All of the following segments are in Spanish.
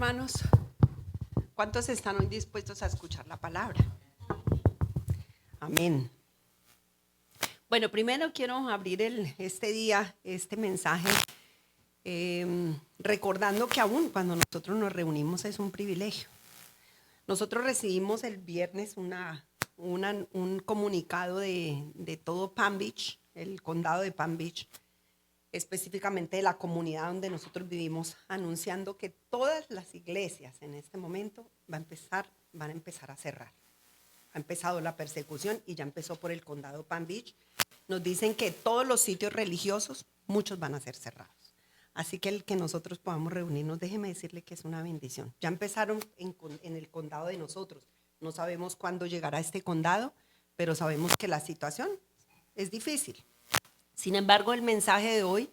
hermanos? ¿Cuántos están hoy dispuestos a escuchar la palabra? Amén. Bueno, primero quiero abrir este mensaje, recordando que aún cuando nosotros nos reunimos es un privilegio. Nosotros recibimos el viernes un comunicado de todo Palm Beach, el condado de Palm Beach, específicamente de la comunidad donde nosotros vivimos, anunciando que todas las iglesias en este momento van a empezar a cerrar. Ha empezado la persecución y ya empezó por el condado Palm Beach. Nos dicen que todos los sitios religiosos, muchos van a ser cerrados. Así que el que nosotros podamos reunirnos, déjeme decirle que es una bendición. Ya empezaron en el condado de nosotros. No sabemos cuándo llegará este condado, pero sabemos que la situación es difícil. Sin embargo, el mensaje de hoy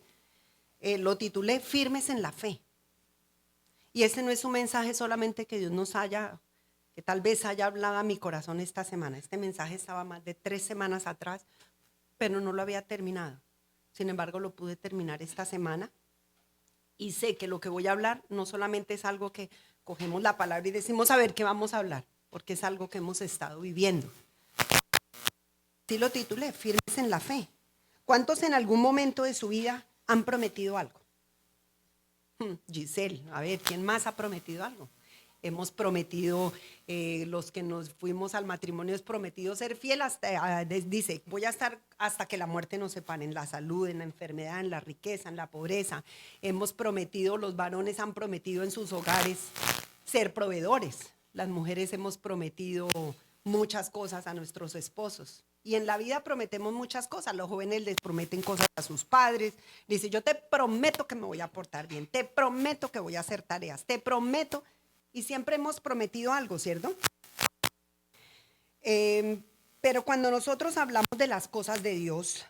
lo titulé Firmes en la Fe. Y este no es un mensaje solamente que Dios que tal vez haya hablado a mi corazón esta semana. Este mensaje estaba más de 3 semanas atrás, pero no lo había terminado. Sin embargo, lo pude terminar esta semana. Y sé que lo que voy a hablar no solamente es algo que cogemos la palabra y decimos a ver qué vamos a hablar, porque es algo que hemos estado viviendo. Sí lo titulé, Firmes en la Fe. ¿Cuántos en algún momento de su vida han prometido algo? Giselle, a ver, ¿quién más ha prometido algo? Hemos prometido, los que nos fuimos al matrimonio, es prometido ser fiel dice, voy a estar hasta que la muerte nos separe, en la salud, en la enfermedad, en la riqueza, en la pobreza. Hemos prometido, los varones han prometido en sus hogares ser proveedores. Las mujeres hemos prometido muchas cosas a nuestros esposos. Y en la vida prometemos muchas cosas. Los jóvenes les prometen cosas a sus padres. Dice, yo te prometo que me voy a portar bien. Te prometo que voy a hacer tareas. Te prometo. Y siempre hemos prometido algo, ¿cierto? Pero cuando nosotros hablamos de las cosas de Dios,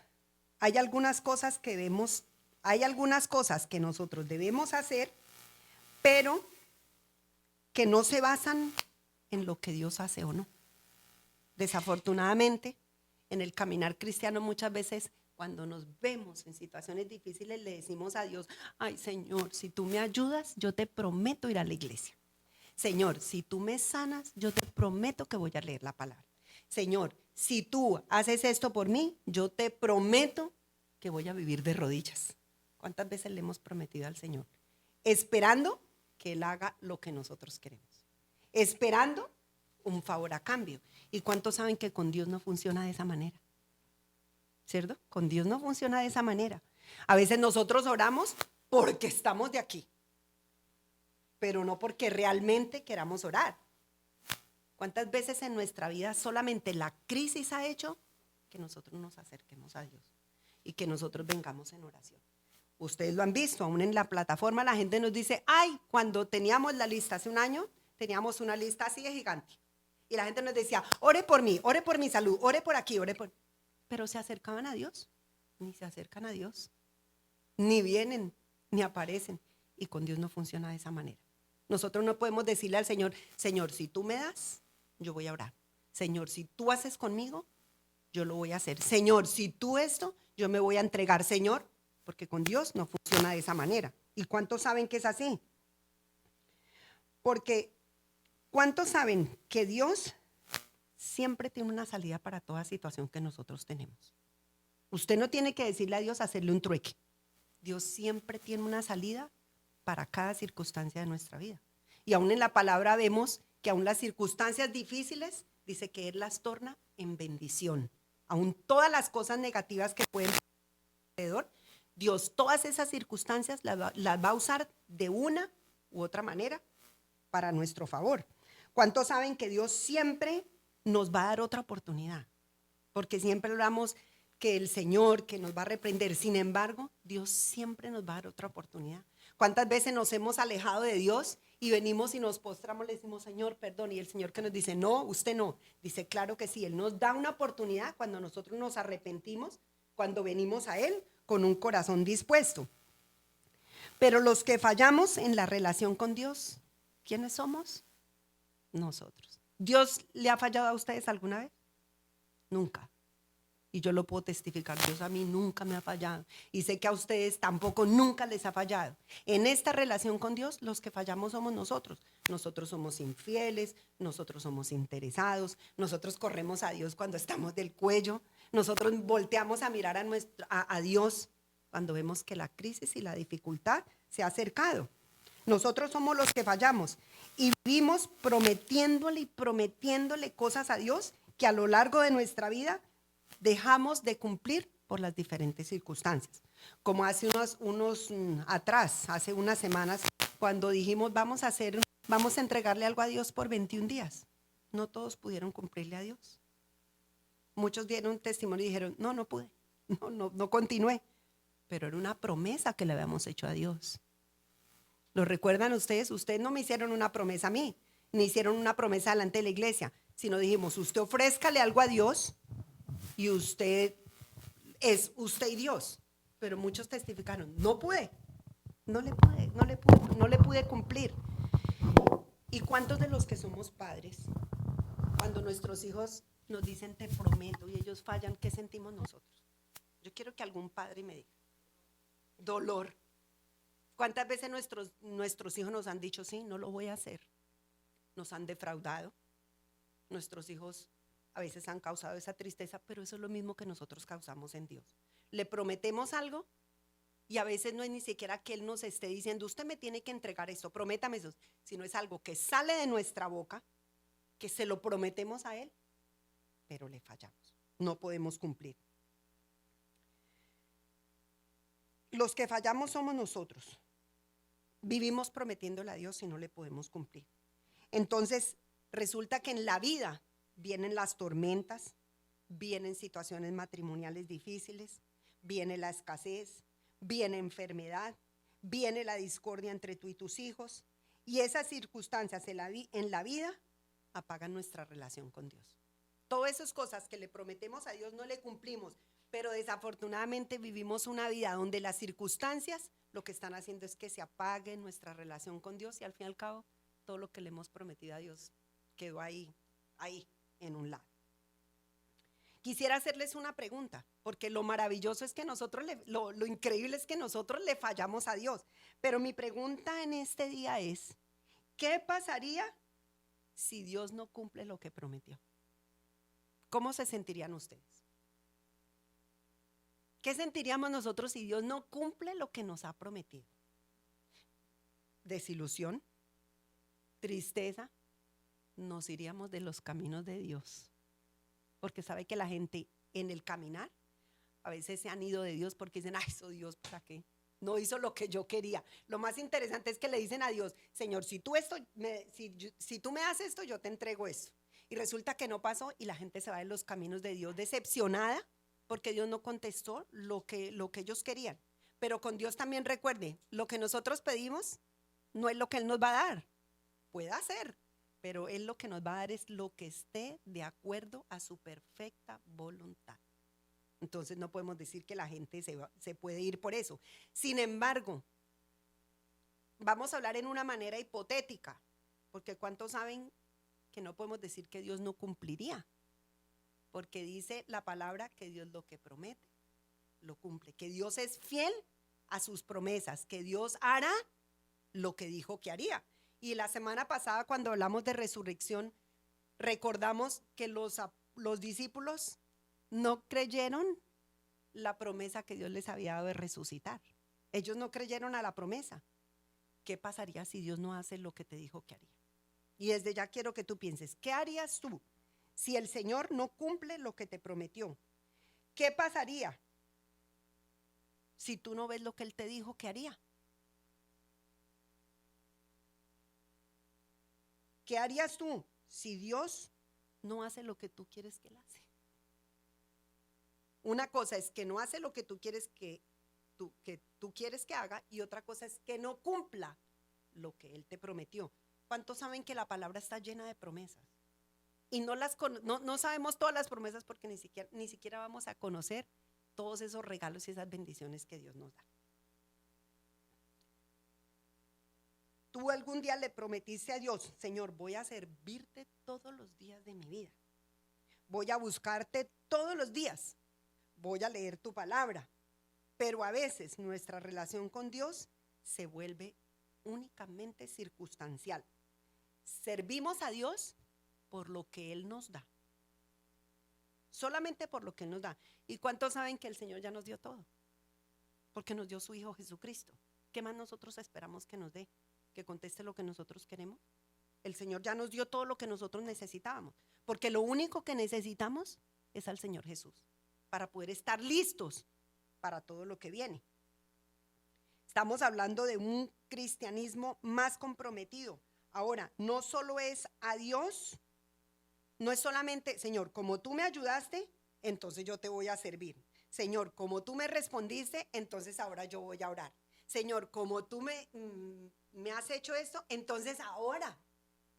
hay algunas cosas que nosotros debemos hacer, pero que no se basan en lo que Dios hace o no. Desafortunadamente, en el caminar cristiano muchas veces cuando nos vemos en situaciones difíciles le decimos a Dios, ay Señor, si tú me ayudas, yo te prometo ir a la iglesia. Señor, si tú me sanas, yo te prometo que voy a leer la palabra. Señor, si tú haces esto por mí, yo te prometo que voy a vivir de rodillas. ¿Cuántas veces le hemos prometido al Señor? Esperando que Él haga lo que nosotros queremos. Esperando un favor a cambio. ¿Y cuántos saben que con Dios no funciona de esa manera? ¿Cierto? Con Dios no funciona de esa manera. A veces nosotros oramos porque estamos de aquí, pero no porque realmente queramos orar. ¿Cuántas veces en nuestra vida solamente la crisis ha hecho que nosotros nos acerquemos a Dios y que nosotros vengamos en oración? Ustedes lo han visto, aún en la plataforma la gente nos dice, ay, cuando teníamos la lista hace un año, teníamos una lista así de gigante. Y la gente nos decía, ore por mí, ore por mi salud, ore por aquí, ore por... Pero se acercaban a Dios, ni se acercan a Dios, ni vienen, ni aparecen. Y con Dios no funciona de esa manera. Nosotros no podemos decirle al Señor, Señor, si tú me das, yo voy a orar. Señor, si tú haces conmigo, yo lo voy a hacer. Señor, si tú esto, yo me voy a entregar, Señor, porque con Dios no funciona de esa manera. ¿Y cuántos saben que es así? Porque ¿cuántos saben que Dios siempre tiene una salida para toda situación que nosotros tenemos? Usted no tiene que decirle a Dios hacerle un trueque. Dios siempre tiene una salida para cada circunstancia de nuestra vida. Y aún en la palabra vemos que aún las circunstancias difíciles, dice que Él las torna en bendición. Aún todas las cosas negativas que pueden pasar alrededor, Dios todas esas circunstancias las va a usar de una u otra manera para nuestro favor. ¿Cuántos saben que Dios siempre nos va a dar otra oportunidad? Porque siempre hablamos que el Señor, que nos va a reprender. Sin embargo, Dios siempre nos va a dar otra oportunidad. ¿Cuántas veces nos hemos alejado de Dios y venimos y nos postramos, le decimos, Señor, perdón? Y el Señor que nos dice, no, usted no. Dice, claro que sí, Él nos da una oportunidad cuando nosotros nos arrepentimos, cuando venimos a Él con un corazón dispuesto. Pero los que fallamos en la relación con Dios, ¿quiénes somos? Nosotros. ¿Dios le ha fallado a ustedes alguna vez? Nunca. Y yo lo puedo testificar, Dios a mí nunca me ha fallado. Y sé que a ustedes tampoco nunca les ha fallado. En esta relación con Dios, los que fallamos somos nosotros. Nosotros somos infieles, nosotros somos interesados, nosotros corremos a Dios cuando estamos del cuello, nosotros volteamos a mirar a Dios cuando vemos que la crisis y la dificultad se ha acercado. Nosotros somos los que fallamos y vivimos prometiéndole y prometiéndole cosas a Dios que a lo largo de nuestra vida dejamos de cumplir por las diferentes circunstancias. Como hace hace unas semanas, cuando dijimos vamos a entregarle algo a Dios por 21 días. No todos pudieron cumplirle a Dios. Muchos dieron testimonio y dijeron, no pude, no continué. Pero era una promesa que le habíamos hecho a Dios. ¿Lo recuerdan ustedes? Ustedes no me hicieron una promesa a mí, ni hicieron una promesa delante de la iglesia, sino dijimos, usted ofrézcale algo a Dios y usted y Dios. Pero muchos testificaron, no pude cumplir. ¿Y cuántos de los que somos padres, cuando nuestros hijos nos dicen te prometo y ellos fallan, qué sentimos nosotros? Yo quiero que algún padre me diga. Dolor. ¿Cuántas veces nuestros hijos nos han dicho sí, no lo voy a hacer? Nos han defraudado. Nuestros hijos a veces han causado esa tristeza, pero eso es lo mismo que nosotros causamos en Dios. Le prometemos algo y a veces no es ni siquiera que Él nos esté diciendo, usted me tiene que entregar esto, prométame eso, sino es algo que sale de nuestra boca, que se lo prometemos a Él, pero le fallamos, no podemos cumplir. Los que fallamos somos nosotros. Vivimos prometiéndole a Dios y no le podemos cumplir. Entonces, resulta que en la vida vienen las tormentas, vienen situaciones matrimoniales difíciles, viene la escasez, viene enfermedad, viene la discordia entre tú y tus hijos, y esas circunstancias en la vida apagan nuestra relación con Dios. Todas esas cosas que le prometemos a Dios no le cumplimos, pero desafortunadamente vivimos una vida donde las circunstancias lo que están haciendo es que se apague nuestra relación con Dios y al fin y al cabo todo lo que le hemos prometido a Dios quedó ahí, en un lado. Quisiera hacerles una pregunta, porque lo maravilloso es que lo increíble es que nosotros le fallamos a Dios. Pero mi pregunta en este día es, ¿qué pasaría si Dios no cumple lo que prometió? ¿Cómo se sentirían ustedes? ¿Qué sentiríamos nosotros si Dios no cumple lo que nos ha prometido? ¿Desilusión? ¿Tristeza? Nos iríamos de los caminos de Dios. Porque sabe que la gente en el caminar a veces se han ido de Dios porque dicen, ay, eso Dios, ¿para qué? No hizo lo que yo quería. Lo más interesante es que le dicen a Dios, Señor, si tú me haces esto, yo te entrego eso. Y resulta que no pasó y la gente se va de los caminos de Dios decepcionada porque Dios no contestó lo que ellos querían. Pero con Dios también recuerde, lo que nosotros pedimos no es lo que Él nos va a dar. Puede hacer, pero Él lo que nos va a dar es lo que esté de acuerdo a su perfecta voluntad. Entonces no podemos decir que la gente se puede ir por eso. Sin embargo, vamos a hablar en una manera hipotética, porque ¿cuántos saben que no podemos decir que Dios no cumpliría? Porque dice la palabra que Dios lo que promete, lo cumple. Que Dios es fiel a sus promesas, que Dios hará lo que dijo que haría. Y la semana pasada cuando hablamos de resurrección, recordamos que los discípulos no creyeron la promesa que Dios les había dado de resucitar. Ellos no creyeron a la promesa. ¿Qué pasaría si Dios no hace lo que te dijo que haría? Y desde ya quiero que tú pienses, ¿qué harías tú si el Señor no cumple lo que te prometió? ¿Qué pasaría si tú no ves lo que Él te dijo que haría? ¿Qué harías tú si Dios no hace lo que tú quieres que Él hace? Una cosa es que no hace lo que tú quieres que tú quieres que haga, y otra cosa es que no cumpla lo que Él te prometió. ¿Cuántos saben que la palabra está llena de promesas? Y no sabemos todas las promesas porque ni siquiera vamos a conocer todos esos regalos y esas bendiciones que Dios nos da. Tú algún día le prometiste a Dios, Señor, voy a servirte todos los días de mi vida. Voy a buscarte todos los días. voy a leer tu palabra. Pero a veces nuestra relación con Dios se vuelve únicamente circunstancial. Servimos a Dios por lo que Él nos da. Solamente por lo que Él nos da. ¿Y cuántos saben que el Señor ya nos dio todo? Porque nos dio su Hijo Jesucristo. ¿Qué más nosotros esperamos que nos dé? ¿Que conteste lo que nosotros queremos? El Señor ya nos dio todo lo que nosotros necesitábamos. Porque lo único que necesitamos es al Señor Jesús para poder estar listos para todo lo que viene. Estamos hablando de un cristianismo más comprometido. Ahora, no solo es a Dios, no es solamente, Señor, como tú me ayudaste, entonces yo te voy a servir. Señor, como tú me respondiste, entonces ahora yo voy a orar. Señor, como tú me has hecho esto, entonces ahora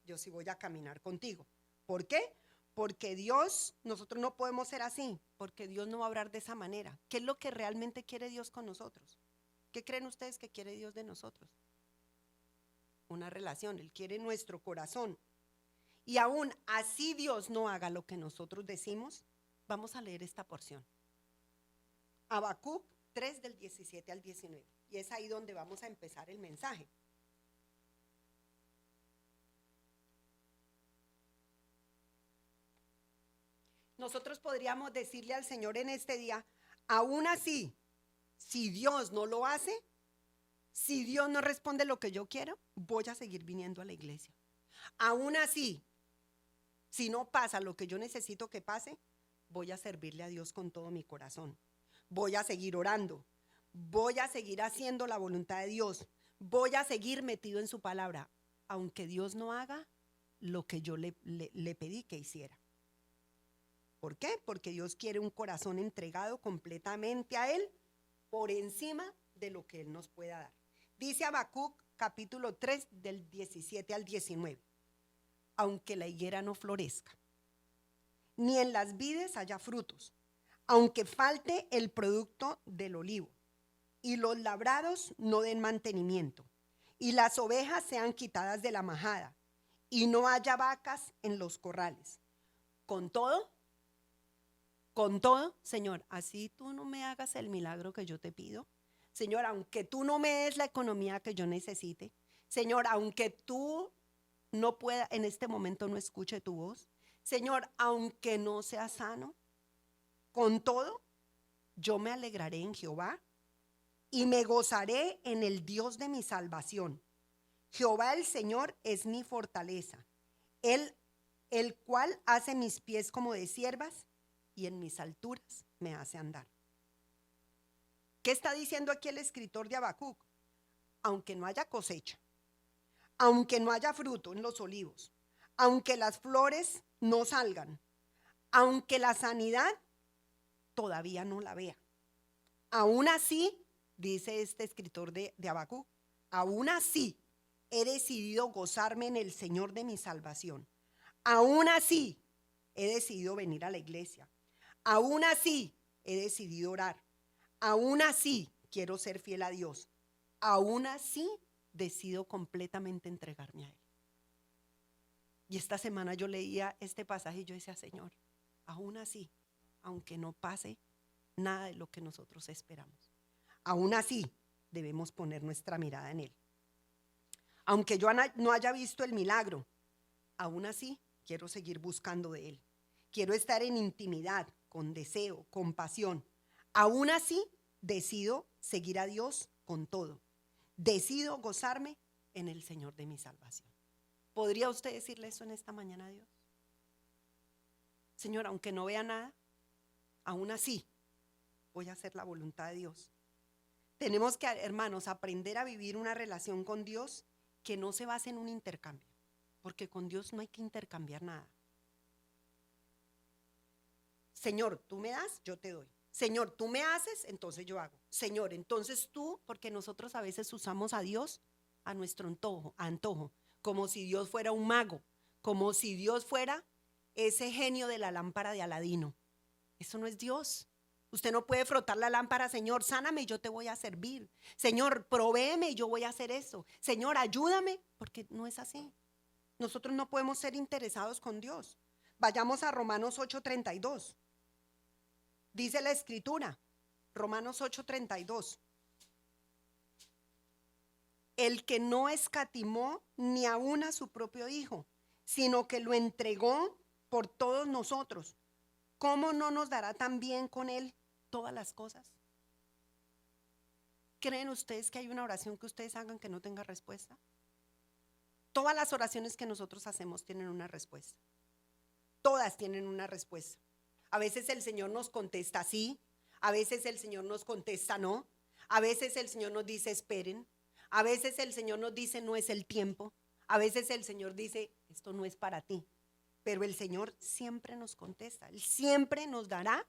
yo sí voy a caminar contigo. ¿Por qué? Porque Dios, nosotros no podemos ser así, porque Dios no va a obrar de esa manera. ¿Qué es lo que realmente quiere Dios con nosotros? ¿Qué creen ustedes que quiere Dios de nosotros? Una relación, Él quiere nuestro corazón. Y aún así Dios no haga lo que nosotros decimos, vamos a leer esta porción. Habacuc 3 del 17 al 19. Y es ahí donde vamos a empezar el mensaje. Nosotros podríamos decirle al Señor en este día, aún así, si Dios no lo hace, si Dios no responde lo que yo quiero, voy a seguir viniendo a la iglesia. Aún así, si no pasa lo que yo necesito que pase, voy a servirle a Dios con todo mi corazón. Voy a seguir orando. Voy a seguir haciendo la voluntad de Dios. Voy a seguir metido en su palabra, aunque Dios no haga lo que yo le pedí que hiciera. ¿Por qué? Porque Dios quiere un corazón entregado completamente a Él por encima de lo que Él nos pueda dar. Dice Habacuc capítulo 3 del 17 al 19. Aunque la higuera no florezca, ni en las vides haya frutos, aunque falte el producto del olivo, y los labrados no den mantenimiento, y las ovejas sean quitadas de la majada, y no haya vacas en los corrales. Con todo, Señor, así tú no me hagas el milagro que yo te pido. Señor, aunque tú no me des la economía que yo necesite. Señor, aunque tú no pueda, en este momento no escuche tu voz. Señor, aunque no sea sano, con todo, yo me alegraré en Jehová y me gozaré en el Dios de mi salvación. Jehová el Señor es mi fortaleza, Él, el cual hace mis pies como de ciervas y en mis alturas me hace andar. ¿Qué está diciendo aquí el escritor de Habacuc? Aunque no haya cosecha, aunque no haya fruto en los olivos, aunque las flores no salgan, aunque la sanidad todavía no la vea, aún así, dice este escritor de Habacuc, aún así he decidido gozarme en el Señor de mi salvación. Aún así he decidido venir a la iglesia. Aún así he decidido orar. Aún así quiero ser fiel a Dios. Aún así decido completamente entregarme a Él. Y esta semana yo leía este pasaje y yo decía, Señor, aún así, aunque no pase nada de lo que nosotros esperamos, aún así debemos poner nuestra mirada en Él. Aunque yo no haya visto el milagro, aún así quiero seguir buscando de Él. Quiero estar en intimidad, con deseo, con pasión. Aún así decido seguir a Dios con todo. Decido gozarme en el Señor de mi salvación. ¿Podría usted decirle eso en esta mañana a Dios? Señor, aunque no vea nada, aún así voy a hacer la voluntad de Dios. Tenemos que, hermanos, aprender a vivir una relación con Dios que no se base en un intercambio, porque con Dios no hay que intercambiar nada. Señor, tú me das, yo te doy. Señor, tú me haces, entonces yo hago. Señor, entonces tú, porque nosotros a veces usamos a Dios a nuestro antojo, como si Dios fuera un mago, como si Dios fuera ese genio de la lámpara de Aladino. Eso no es Dios. Usted no puede frotar la lámpara, Señor, sáname y yo te voy a servir. Señor, provéeme y yo voy a hacer eso. Señor, ayúdame, porque no es así. Nosotros no podemos ser interesados con Dios. Vayamos a Romanos 8:32. Dice la Escritura, Romanos 8:32. El que no escatimó ni aun a su propio Hijo, sino que lo entregó por todos nosotros, ¿cómo no nos dará también con él todas las cosas? ¿Creen ustedes que hay una oración que ustedes hagan que no tenga respuesta? Todas las oraciones que nosotros hacemos tienen una respuesta. Todas tienen una respuesta. A veces el Señor nos contesta sí, a veces el Señor nos contesta no, a veces el Señor nos dice esperen, a veces el Señor nos dice no es el tiempo, a veces el Señor dice esto no es para ti. Pero el Señor siempre nos contesta, Él siempre nos dará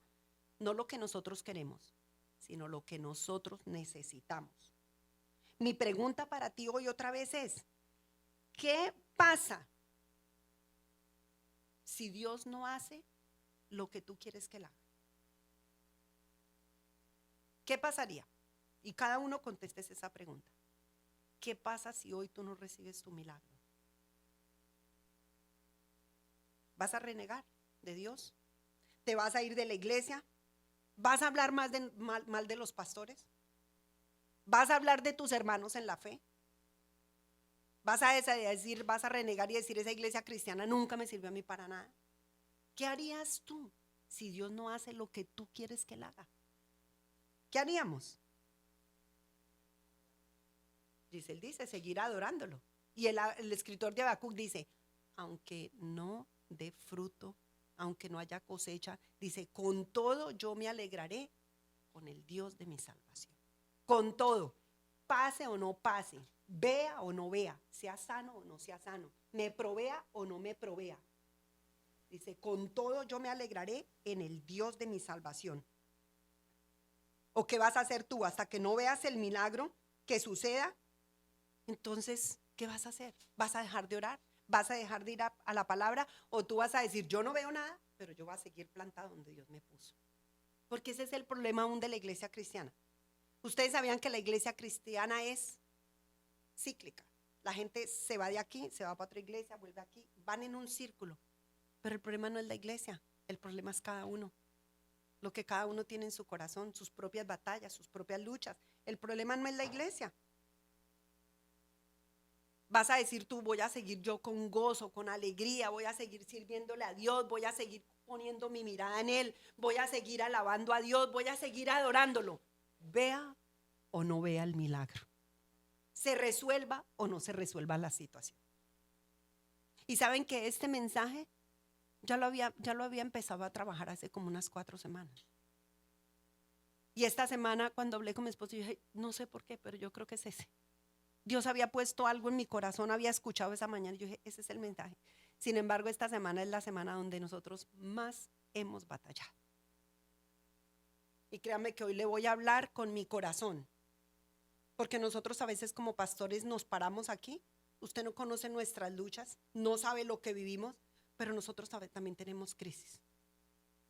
no lo que nosotros queremos, sino lo que nosotros necesitamos. Mi pregunta para ti hoy otra vez es, ¿qué pasa si Dios no hace lo que tú quieres que Él haga? ¿Qué pasaría? Y cada uno contestes esa pregunta. ¿Qué pasa si hoy tú no recibes tu milagro? ¿Vas a renegar de Dios? ¿Te vas a ir de la iglesia? ¿Vas a hablar mal de los pastores? ¿Vas a hablar de tus hermanos en la fe? ¿Vas a renegar y decir esa iglesia cristiana nunca me sirvió a mí para nada? ¿Qué harías tú si Dios no hace lo que tú quieres que Él haga? ¿Qué haríamos? Él dice, seguir adorándolo. Y el escritor de Habacuc dice, aunque no dé fruto, aunque no haya cosecha, dice, con todo yo me alegraré con el Dios de mi salvación. Con todo, pase o no pase, vea o no vea, sea sano o no sea sano, me provea o no me provea. Dice, con todo yo me alegraré en el Dios de mi salvación. ¿O qué vas a hacer tú hasta que no veas el milagro que suceda? Entonces, ¿qué vas a hacer? ¿Vas a dejar de orar? ¿Vas a dejar de ir a la palabra? ¿O tú vas a decir, yo no veo nada, pero yo voy a seguir plantado donde Dios me puso? Porque ese es el problema aún de la iglesia cristiana. Ustedes sabían que la iglesia cristiana es cíclica. La gente se va de aquí, se va para otra iglesia, vuelve aquí, van en un círculo. Pero el problema no es la iglesia, el problema es cada uno. Lo que cada uno tiene en su corazón, sus propias batallas, sus propias luchas. El problema no es la iglesia. Vas a decir tú, voy a seguir yo con gozo, con alegría, voy a seguir sirviéndole a Dios, voy a seguir poniendo mi mirada en Él, voy a seguir alabando a Dios, voy a seguir adorándolo. Vea o no vea el milagro. Se resuelva o no se resuelva la situación. Y saben que este mensaje ya lo había empezado a trabajar hace como unas 4 semanas. Y esta semana cuando hablé con mi esposo, yo dije, no sé por qué, pero yo creo que es ese. Dios había puesto algo en mi corazón, había escuchado esa mañana y yo dije, ese es el mensaje. Sin embargo, esta semana es la semana donde nosotros más hemos batallado. Y créanme que hoy le voy a hablar con mi corazón. Porque nosotros a veces como pastores nos paramos aquí. Usted no conoce nuestras luchas, no sabe lo que vivimos, pero nosotros también tenemos crisis.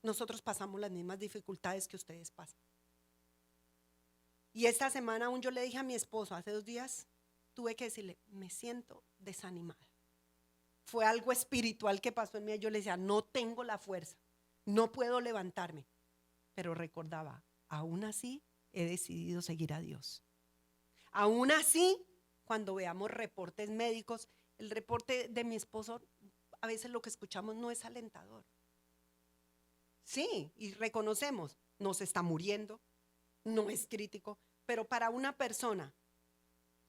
Nosotros pasamos las mismas dificultades que ustedes pasan. Y esta semana aún yo le dije a mi esposo, hace 2 días, tuve que decirle, me siento desanimada. Fue algo espiritual que pasó en mí. Yo le decía, no tengo la fuerza, no puedo levantarme. Pero recordaba, aún así he decidido seguir a Dios. Aún así, cuando veamos reportes médicos, el reporte de mi esposo, a veces lo que escuchamos no es alentador. Sí, y reconocemos, no se está muriendo, no es crítico, pero para una persona,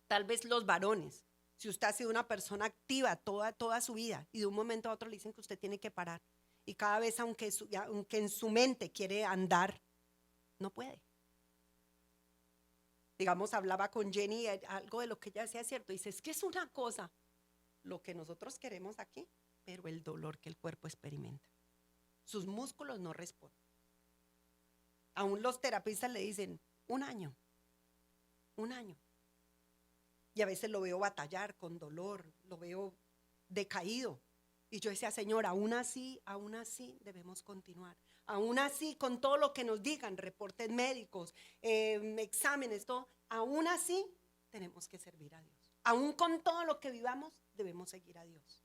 tal vez los varones, si usted ha sido una persona activa toda su vida y de un momento a otro le dicen que usted tiene que parar y cada vez aunque en su mente quiere andar, no puede. Digamos, hablaba con Jenny, algo de lo que ella decía es cierto, dice, es que es una cosa, lo que nosotros queremos aquí, pero el dolor que el cuerpo experimenta. Sus músculos no responden. Aún los terapistas le dicen, 1 año. Y a veces lo veo batallar con dolor, lo veo decaído. Y yo decía, Señor, aún así debemos continuar. Aún así, con todo lo que nos digan, reportes médicos, exámenes, todo, aún así tenemos que servir a Dios. Aún con todo lo que vivamos, debemos seguir a Dios.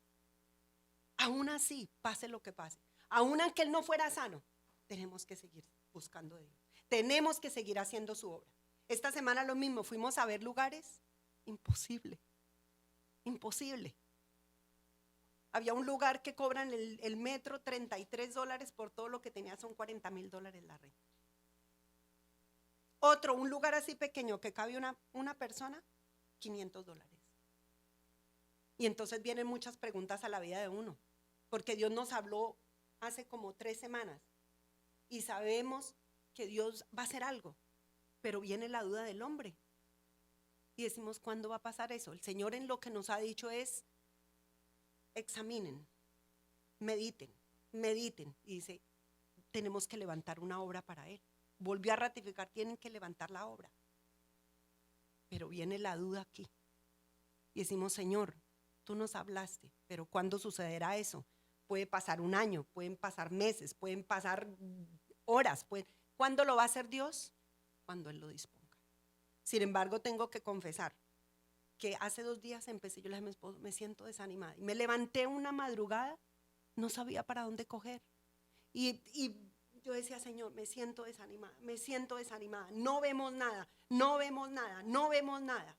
Aún así, pase lo que pase. Aún aunque Él no fuera sano, tenemos que seguir buscando a Dios. Tenemos que seguir haciendo su obra. Esta semana lo mismo, fuimos a ver lugares, imposible, imposible. Había un lugar que cobran el metro $33 por todo lo que tenía, son $40,000 la renta. Otro, un lugar así pequeño que cabe una persona, $500. Y entonces vienen muchas preguntas a la vida de uno, porque Dios nos habló hace como 3 semanas y sabemos que Dios va a hacer algo, pero viene la duda del hombre y decimos, ¿cuándo va a pasar eso? El Señor en lo que nos ha dicho es, examinen, mediten, y dice, tenemos que levantar una obra para Él. Volvió a ratificar, tienen que levantar la obra. Pero viene la duda aquí. Y decimos, Señor, tú nos hablaste, pero ¿cuándo sucederá eso? Puede pasar un año, pueden pasar meses, pueden pasar horas. ¿Cuándo lo va a hacer Dios? Cuando Él lo disponga. Sin embargo, tengo que confesar que hace 2 días empecé, yo le dije a mi esposo, me siento desanimada. Y me levanté una madrugada, no sabía para dónde coger. Y yo decía, Señor, me siento desanimada, no vemos nada, no vemos nada, no vemos nada.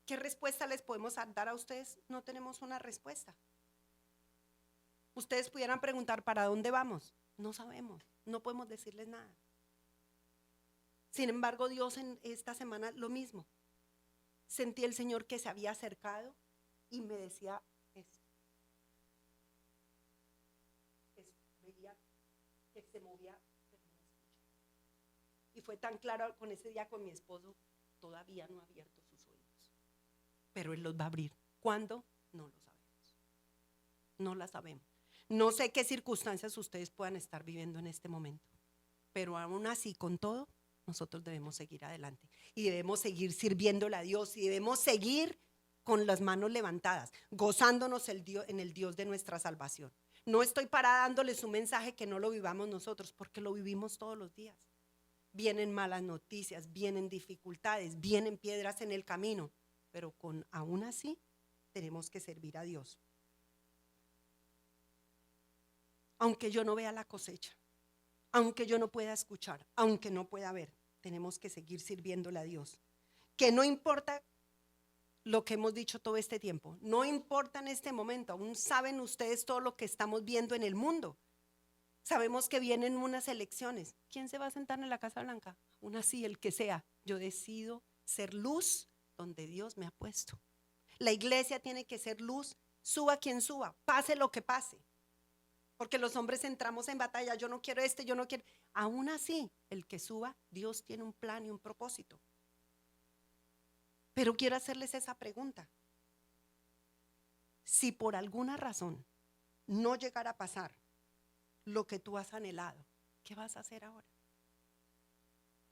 ¿Qué respuesta les podemos dar a ustedes? No tenemos una respuesta. Ustedes pudieran preguntar, ¿para dónde vamos? No sabemos, no podemos decirles nada. Sin embargo, Dios en esta semana lo mismo. Sentí el Señor que se había acercado y me decía esto. Veía que se movía, pero no escuchaba. Y fue tan claro con ese día con mi esposo, todavía no ha abierto sus oídos. Pero Él los va a abrir. ¿Cuándo? No lo sabemos. No la sabemos. No sé qué circunstancias ustedes puedan estar viviendo en este momento, pero aún así, con todo, nosotros debemos seguir adelante y debemos seguir sirviéndole a Dios y debemos seguir con las manos levantadas, gozándonos en el Dios de nuestra salvación. No estoy parada dándoles un mensaje que no lo vivamos nosotros, porque lo vivimos todos los días. Vienen malas noticias, vienen dificultades, vienen piedras en el camino, pero aún así tenemos que servir a Dios. Aunque yo no vea la cosecha, aunque yo no pueda escuchar, aunque no pueda ver, tenemos que seguir sirviéndole a Dios. Que no importa lo que hemos dicho todo este tiempo, no importa en este momento, aún saben ustedes todo lo que estamos viendo en el mundo. Sabemos que vienen unas elecciones. ¿Quién se va a sentar en la Casa Blanca? Aún así, el que sea. Yo decido ser luz donde Dios me ha puesto. La iglesia tiene que ser luz, suba quien suba, pase lo que pase. Porque los hombres entramos en batalla, yo no quiero yo no quiero. Aún así, el que suba, Dios tiene un plan y un propósito. Pero quiero hacerles esa pregunta. Si por alguna razón no llegara a pasar lo que tú has anhelado, ¿qué vas a hacer ahora?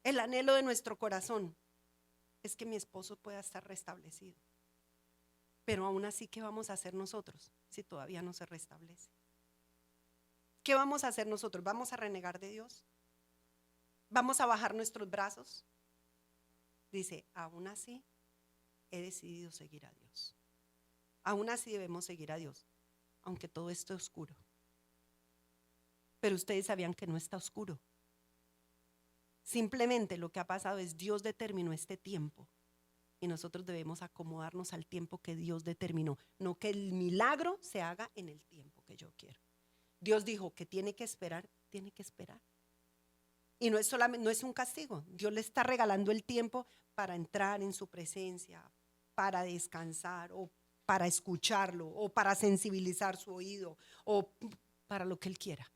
El anhelo de nuestro corazón es que mi esposo pueda estar restablecido. Pero aún así, ¿qué vamos a hacer nosotros si todavía no se restablece? ¿Qué vamos a hacer nosotros? ¿Vamos a renegar de Dios? ¿Vamos a bajar nuestros brazos? Dice, aún así he decidido seguir a Dios. Aún así debemos seguir a Dios, aunque todo esto es oscuro. Pero ustedes sabían que no está oscuro. Simplemente lo que ha pasado es Dios determinó este tiempo y nosotros debemos acomodarnos al tiempo que Dios determinó, no que el milagro se haga en el tiempo que yo quiero. Dios dijo que tiene que esperar, tiene que esperar. Y no es solamente, no es un castigo. Dios le está regalando el tiempo para entrar en su presencia, para descansar o para escucharlo o para sensibilizar su oído o para lo que Él quiera.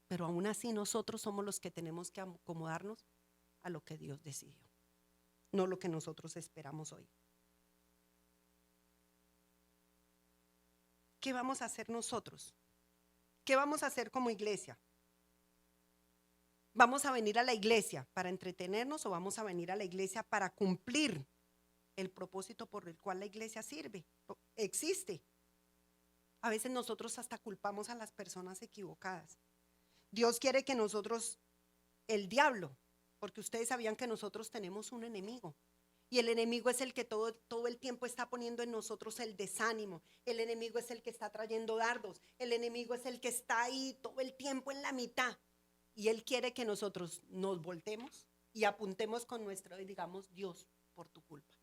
Pero aún así nosotros somos los que tenemos que acomodarnos a lo que Dios decidió, no lo que nosotros esperamos hoy. ¿Qué vamos a hacer nosotros? ¿Qué vamos a hacer como iglesia? ¿Vamos a venir a la iglesia para entretenernos o vamos a venir a la iglesia para cumplir el propósito por el cual la iglesia sirve, existe? A veces nosotros hasta culpamos a las personas equivocadas. Dios quiere que nosotros, el diablo, porque ustedes sabían que nosotros tenemos un enemigo Y el enemigo es el que todo el tiempo está poniendo en nosotros el desánimo. El enemigo es el que está trayendo dardos. El enemigo es el que está ahí todo el tiempo en la mitad. Y él quiere que nosotros nos voltemos y apuntemos con nuestro y digamos, Dios, por tu culpa.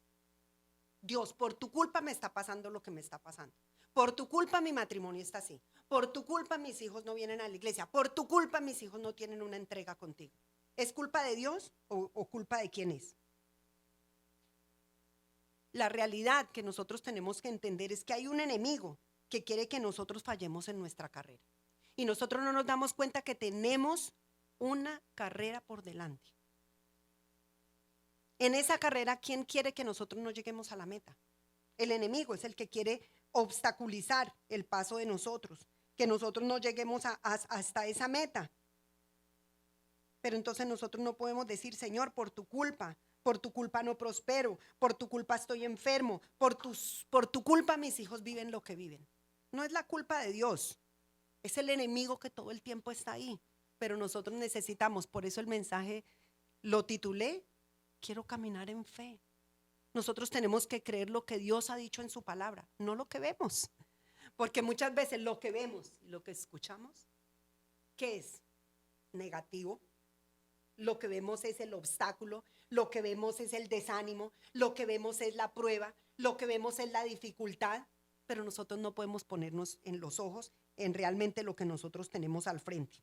Dios, por tu culpa me está pasando lo que me está pasando. Por tu culpa mi matrimonio está así. Por tu culpa mis hijos no vienen a la iglesia. Por tu culpa mis hijos no tienen una entrega contigo. ¿Es culpa de Dios o culpa de quién es? La realidad que nosotros tenemos que entender es que hay un enemigo que quiere que nosotros fallemos en nuestra carrera. Y nosotros no nos damos cuenta que tenemos una carrera por delante. En esa carrera, ¿quién quiere que nosotros no lleguemos a la meta? El enemigo es el que quiere obstaculizar el paso de nosotros, que nosotros no lleguemos hasta esa meta. Pero entonces nosotros no podemos decir, Señor, por tu culpa no prospero, por tu culpa estoy enfermo, por tu culpa mis hijos viven lo que viven. No es la culpa de Dios, es el enemigo que todo el tiempo está ahí. Pero nosotros necesitamos, por eso el mensaje lo titulé, quiero caminar en fe. Nosotros tenemos que creer lo que Dios ha dicho en su palabra, no lo que vemos. Porque muchas veces lo que vemos y lo que escuchamos, ¿qué es? Negativo. Lo que vemos es el obstáculo, lo que vemos es el desánimo, lo que vemos es la prueba, lo que vemos es la dificultad, pero nosotros no podemos ponernos en los ojos en realmente lo que nosotros tenemos al frente.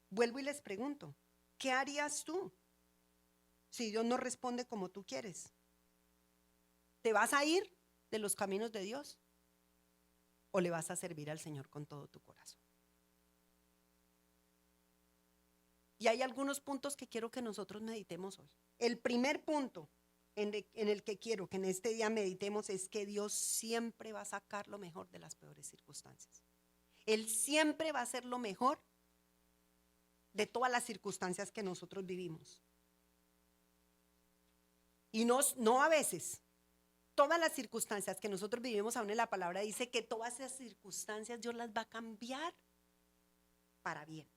Vuelvo y les pregunto, ¿qué harías tú si Dios no responde como tú quieres? ¿Te vas a ir de los caminos de Dios o le vas a servir al Señor con todo tu corazón? Y hay algunos puntos que quiero que nosotros meditemos hoy. El primer punto en el que quiero que en este día meditemos es que Dios siempre va a sacar lo mejor de las peores circunstancias. Él siempre va a hacer lo mejor de todas las circunstancias que nosotros vivimos. Y no a veces, todas las circunstancias que nosotros vivimos, aún en la palabra dice que todas esas circunstancias Dios las va a cambiar para bien.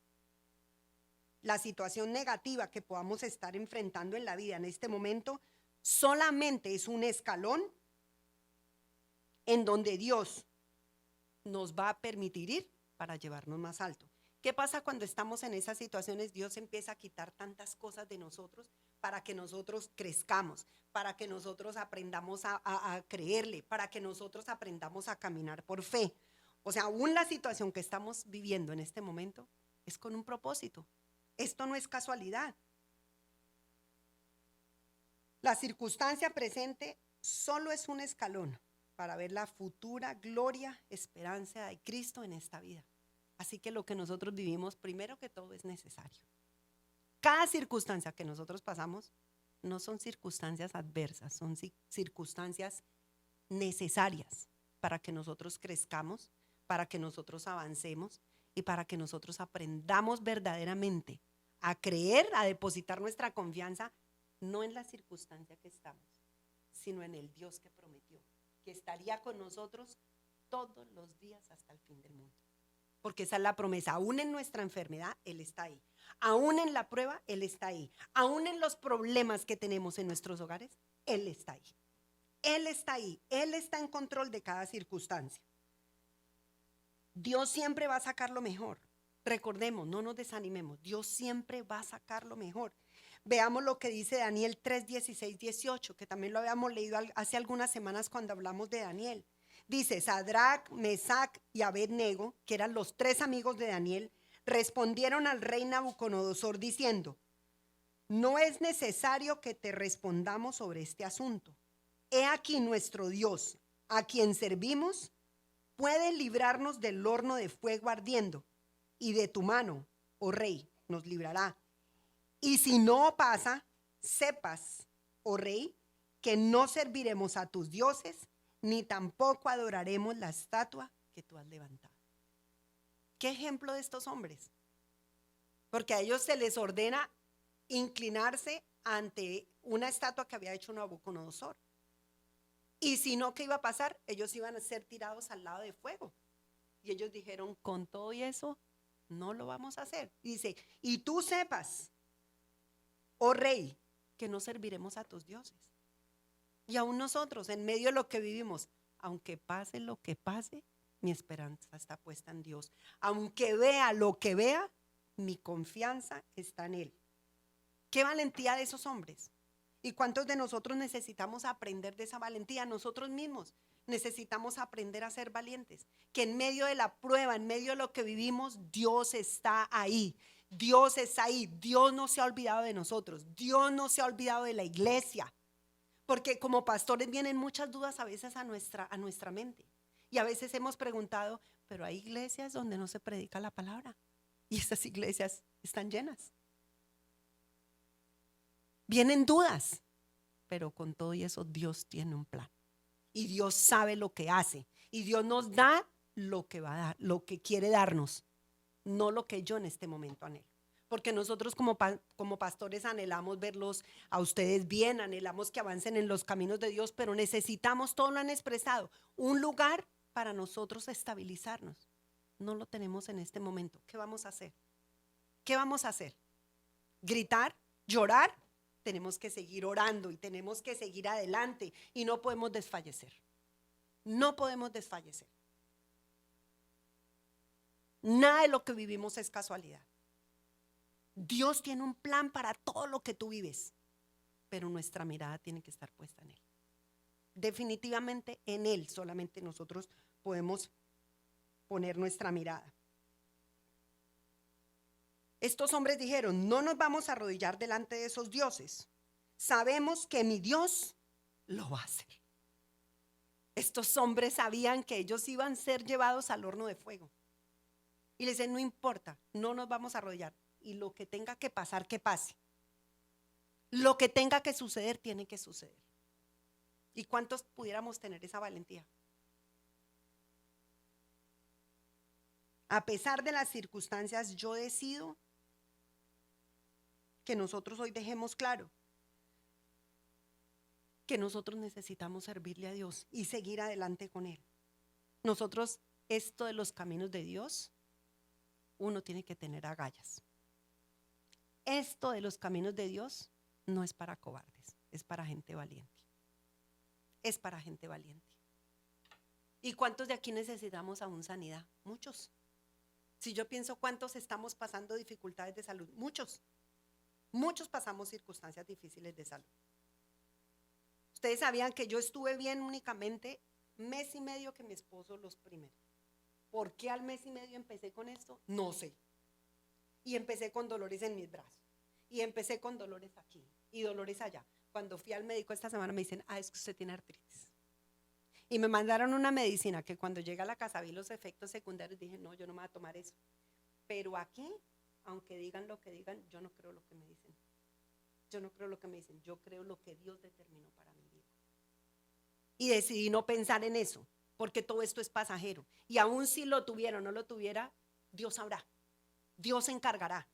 La situación negativa que podamos estar enfrentando en la vida en este momento solamente es un escalón en donde Dios nos va a permitir ir para llevarnos más alto. ¿Qué pasa cuando estamos en esas situaciones? Dios empieza a quitar tantas cosas de nosotros para que nosotros crezcamos, para que nosotros aprendamos a creerle, para que nosotros aprendamos a caminar por fe. O sea, aún la situación que estamos viviendo en este momento es con un propósito. Esto no es casualidad. La circunstancia presente solo es un escalón para ver la futura gloria, esperanza de Cristo en esta vida. Así que lo que nosotros vivimos, primero que todo, es necesario. Cada circunstancia que nosotros pasamos no son circunstancias adversas, son circunstancias necesarias para que nosotros crezcamos, para que nosotros avancemos y para que nosotros aprendamos verdaderamente a creer, a depositar nuestra confianza, no en la circunstancia que estamos, sino en el Dios que prometió, que estaría con nosotros todos los días hasta el fin del mundo. Porque esa es la promesa, aún en nuestra enfermedad, Él está ahí. Aún en la prueba, Él está ahí. Aún en los problemas que tenemos en nuestros hogares, Él está ahí. Él está ahí, Él está en control de cada circunstancia. Dios siempre va a sacar lo mejor. Recordemos, no nos desanimemos, Dios siempre va a sacar lo mejor. Veamos lo que dice Daniel 3, 16, 18, que también lo habíamos leído hace algunas semanas cuando hablamos de Daniel. Dice, Sadrac, Mesac y Abednego, que eran los tres amigos de Daniel, respondieron al rey Nabucodonosor diciendo, no es necesario que te respondamos sobre este asunto. He aquí nuestro Dios, a quien servimos, puede librarnos del horno de fuego ardiendo, y de tu mano, oh rey, nos librará. Y si no pasa, sepas, oh rey, que no serviremos a tus dioses, ni tampoco adoraremos la estatua que tú has levantado. ¿Qué ejemplo de estos hombres? Porque a ellos se les ordena inclinarse ante una estatua que había hecho Nabucodonosor. Y si no, ¿qué iba a pasar? Ellos iban a ser tirados al lado de fuego. Y ellos dijeron, con todo y eso, no lo vamos a hacer. Y dice, y tú sepas, oh rey, que no serviremos a tus dioses. Y aún nosotros, en medio de lo que vivimos, aunque pase lo que pase, mi esperanza está puesta en Dios. Aunque vea lo que vea, mi confianza está en Él. Qué valentía de esos hombres. ¿Y cuántos de nosotros necesitamos aprender de esa valentía? Nosotros mismos necesitamos aprender a ser valientes. Que en medio de la prueba, en medio de lo que vivimos, Dios está ahí. Dios está ahí. Dios no se ha olvidado de nosotros. Dios no se ha olvidado de la iglesia. Porque como pastores vienen muchas dudas a veces a nuestra mente. Y a veces hemos preguntado, pero hay iglesias donde no se predica la palabra. Y esas iglesias están llenas. Vienen dudas, pero con todo y eso Dios tiene un plan. Y Dios sabe lo que hace. Y Dios nos da lo que va a dar, lo que quiere darnos, no lo que yo en este momento anhelo. Porque nosotros como pastores anhelamos verlos a ustedes bien, anhelamos que avancen en los caminos de Dios, pero necesitamos, todos lo han expresado, un lugar para nosotros estabilizarnos. No lo tenemos en este momento. ¿Qué vamos a hacer? ¿Qué vamos a hacer? ¿Gritar? ¿Llorar? Tenemos que seguir orando y tenemos que seguir adelante y no podemos desfallecer. No podemos desfallecer. Nada de lo que vivimos es casualidad. Dios tiene un plan para todo lo que tú vives, pero nuestra mirada tiene que estar puesta en Él. Definitivamente en Él solamente nosotros podemos poner nuestra mirada. Estos hombres dijeron, no nos vamos a arrodillar delante de esos dioses. Sabemos que mi Dios lo va a hacer. Estos hombres sabían que ellos iban a ser llevados al horno de fuego. Y les dicen, no importa, no nos vamos a arrodillar. Y lo que tenga que pasar, que pase. Lo que tenga que suceder, tiene que suceder. ¿Y cuántos pudiéramos tener esa valentía? A pesar de las circunstancias, yo decido que nosotros hoy dejemos claro que nosotros necesitamos servirle a Dios y seguir adelante con Él. Nosotros, esto de los caminos de Dios, uno tiene que tener agallas. Esto de los caminos de Dios no es para cobardes, es para gente valiente. Es para gente valiente. ¿Y cuántos de aquí necesitamos aún sanidad? Muchos. Si yo pienso cuántos estamos pasando dificultades de salud, muchos. Muchos pasamos circunstancias difíciles de salud. Ustedes sabían que yo estuve bien únicamente mes y medio que mi esposo los primeros. ¿Por qué al mes y medio empecé con esto? No sé. Y empecé con dolores en mis brazos. Y empecé con dolores aquí y dolores allá. Cuando fui al médico esta semana me dicen, es que usted tiene artritis. Y me mandaron una medicina que cuando llegué a la casa vi los efectos secundarios, dije, no, yo no me voy a tomar eso. Pero aquí, aunque digan lo que digan, yo no creo lo que me dicen. Yo no creo lo que me dicen, yo creo lo que Dios determinó para mi vida. Y decidí no pensar en eso, porque todo esto es pasajero. Y aún si lo tuviera o no lo tuviera, Dios sabrá. Dios se encargará.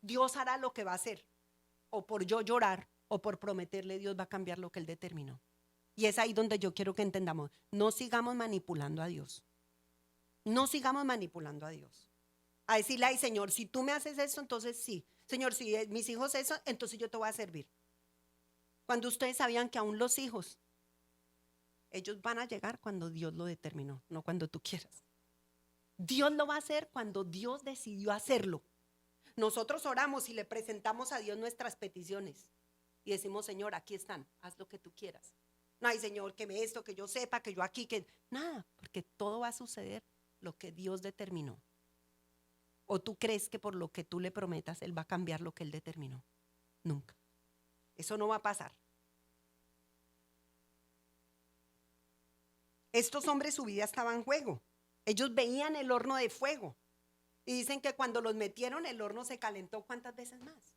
Dios hará lo que va a hacer. O por yo llorar, o por prometerle, Dios va a cambiar lo que Él determinó. Y es ahí donde yo quiero que entendamos. No sigamos manipulando a Dios. No sigamos manipulando a Dios. A decirle, ay Señor, si tú me haces eso, entonces sí. Señor, si mis hijos eso, entonces yo te voy a servir. Cuando ustedes sabían que aún los hijos, ellos van a llegar cuando Dios lo determinó, no cuando tú quieras. Dios lo va a hacer cuando Dios decidió hacerlo. Nosotros oramos y le presentamos a Dios nuestras peticiones y decimos, Señor, aquí están, haz lo que tú quieras. No hay, Señor, que me esto, que yo sepa, que yo aquí, que nada, porque todo va a suceder lo que Dios determinó. ¿O tú crees que por lo que tú le prometas Él va a cambiar lo que Él determinó? Nunca. Eso no va a pasar. Estos hombres, su vida estaba en juego. Ellos veían el horno de fuego. Y dicen que cuando los metieron, el horno se calentó ¿cuántas veces más?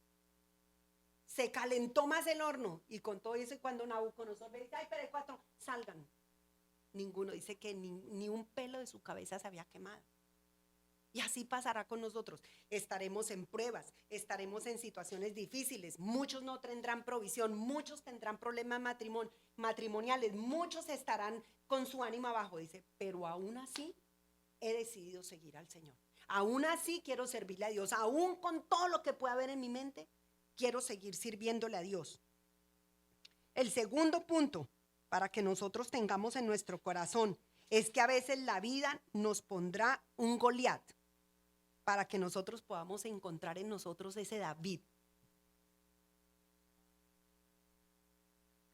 Se calentó más el horno. Y con todo eso, y cuando Nabucodonosor le dice, ay, pero hay 4, salgan. Ninguno dice que ni un pelo de su cabeza se había quemado. Y así pasará con nosotros. Estaremos en pruebas, estaremos en situaciones difíciles. Muchos no tendrán provisión, muchos tendrán problemas matrimoniales, muchos estarán con su ánimo abajo. Dice, pero aún así he decidido seguir al Señor. Aún así quiero servirle a Dios. Aún con todo lo que pueda haber en mi mente, quiero seguir sirviéndole a Dios. El segundo punto para que nosotros tengamos en nuestro corazón es que a veces la vida nos pondrá un Goliat para que nosotros podamos encontrar en nosotros ese David.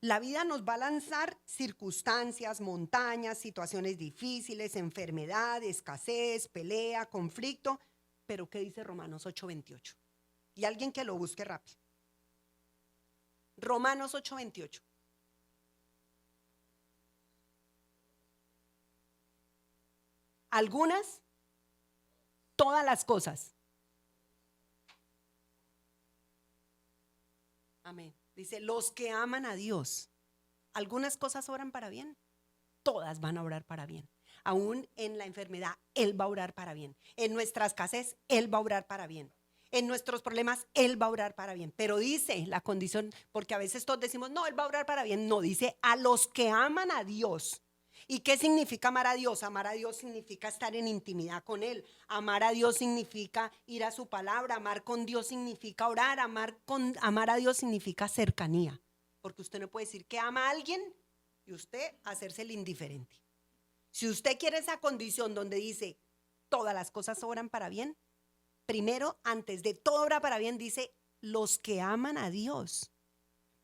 La vida nos va a lanzar circunstancias, montañas, situaciones difíciles, enfermedad, escasez, pelea, conflicto. Pero ¿qué dice Romanos 8:28? Y alguien que lo busque rápido. Romanos 8:28. Algunas, todas las cosas. Amén. Dice, los que aman a Dios, algunas cosas obran para bien, todas van a obrar para bien. Aún en la enfermedad, Él va a obrar para bien. En nuestra escasez, Él va a obrar para bien. En nuestros problemas, Él va a obrar para bien. Pero dice la condición, porque a veces todos decimos, no, Él va a obrar para bien. No, dice, a los que aman a Dios. ¿Y qué significa amar a Dios? Amar a Dios significa estar en intimidad con Él. Amar a Dios significa ir a su palabra. Amar con Dios significa orar. Amar a Dios significa cercanía. Porque usted no puede decir que ama a alguien y usted hacerse el indiferente. Si usted quiere esa condición donde dice todas las cosas obran para bien, primero, antes de todo obra para bien, dice los que aman a Dios.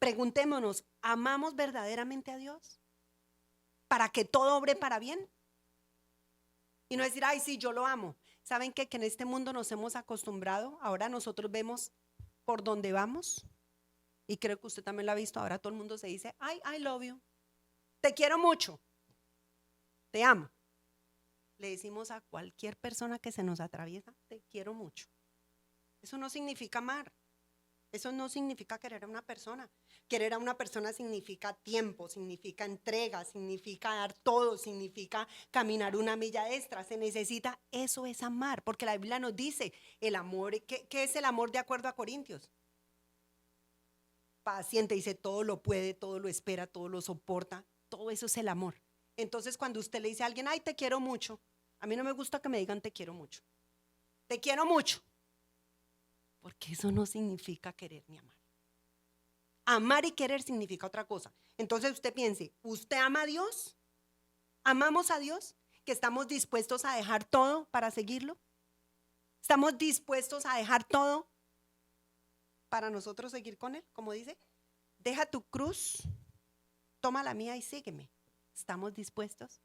Preguntémonos, ¿amamos verdaderamente a Dios? Para que todo obre para bien. Y no decir, ay, sí, yo lo amo. ¿Saben qué? Que en este mundo nos hemos acostumbrado. Ahora nosotros vemos por dónde vamos. Y creo que usted también lo ha visto. Ahora todo el mundo se dice, ay, I love you. Te quiero mucho. Te amo. Le decimos a cualquier persona que se nos atraviesa, te quiero mucho. Eso no significa amar. Eso no significa querer a una persona. Querer a una persona significa tiempo, significa entrega, significa dar todo, significa caminar una milla extra. Se necesita, eso es amar, porque la Biblia nos dice el amor. ¿Qué es el amor de acuerdo a Corintios? Paciente, dice, todo lo puede, todo lo espera, todo lo soporta. Todo eso es el amor. Entonces, cuando usted le dice a alguien, ay, te quiero mucho, a mí no me gusta que me digan te quiero mucho. Te quiero mucho. Porque eso no significa querer ni amar. Amar y querer significa otra cosa. Entonces usted piense, ¿usted ama a Dios? ¿Amamos a Dios? ¿Que estamos dispuestos a dejar todo para seguirlo? ¿Estamos dispuestos a dejar todo para nosotros seguir con Él? Como dice, deja tu cruz, toma la mía y sígueme. ¿Estamos dispuestos?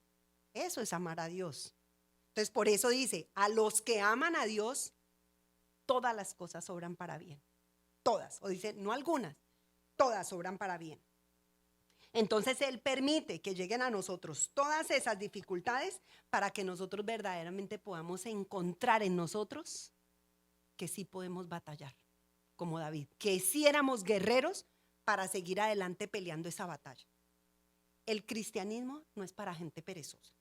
Eso es amar a Dios. Entonces por eso dice, a los que aman a Dios, todas las cosas obran para bien. Todas, o dice, no algunas, todas obran para bien. Entonces Él permite que lleguen a nosotros todas esas dificultades para que nosotros verdaderamente podamos encontrar en nosotros que sí podemos batallar, como David, que sí éramos guerreros para seguir adelante peleando esa batalla. El cristianismo no es para gente perezosa.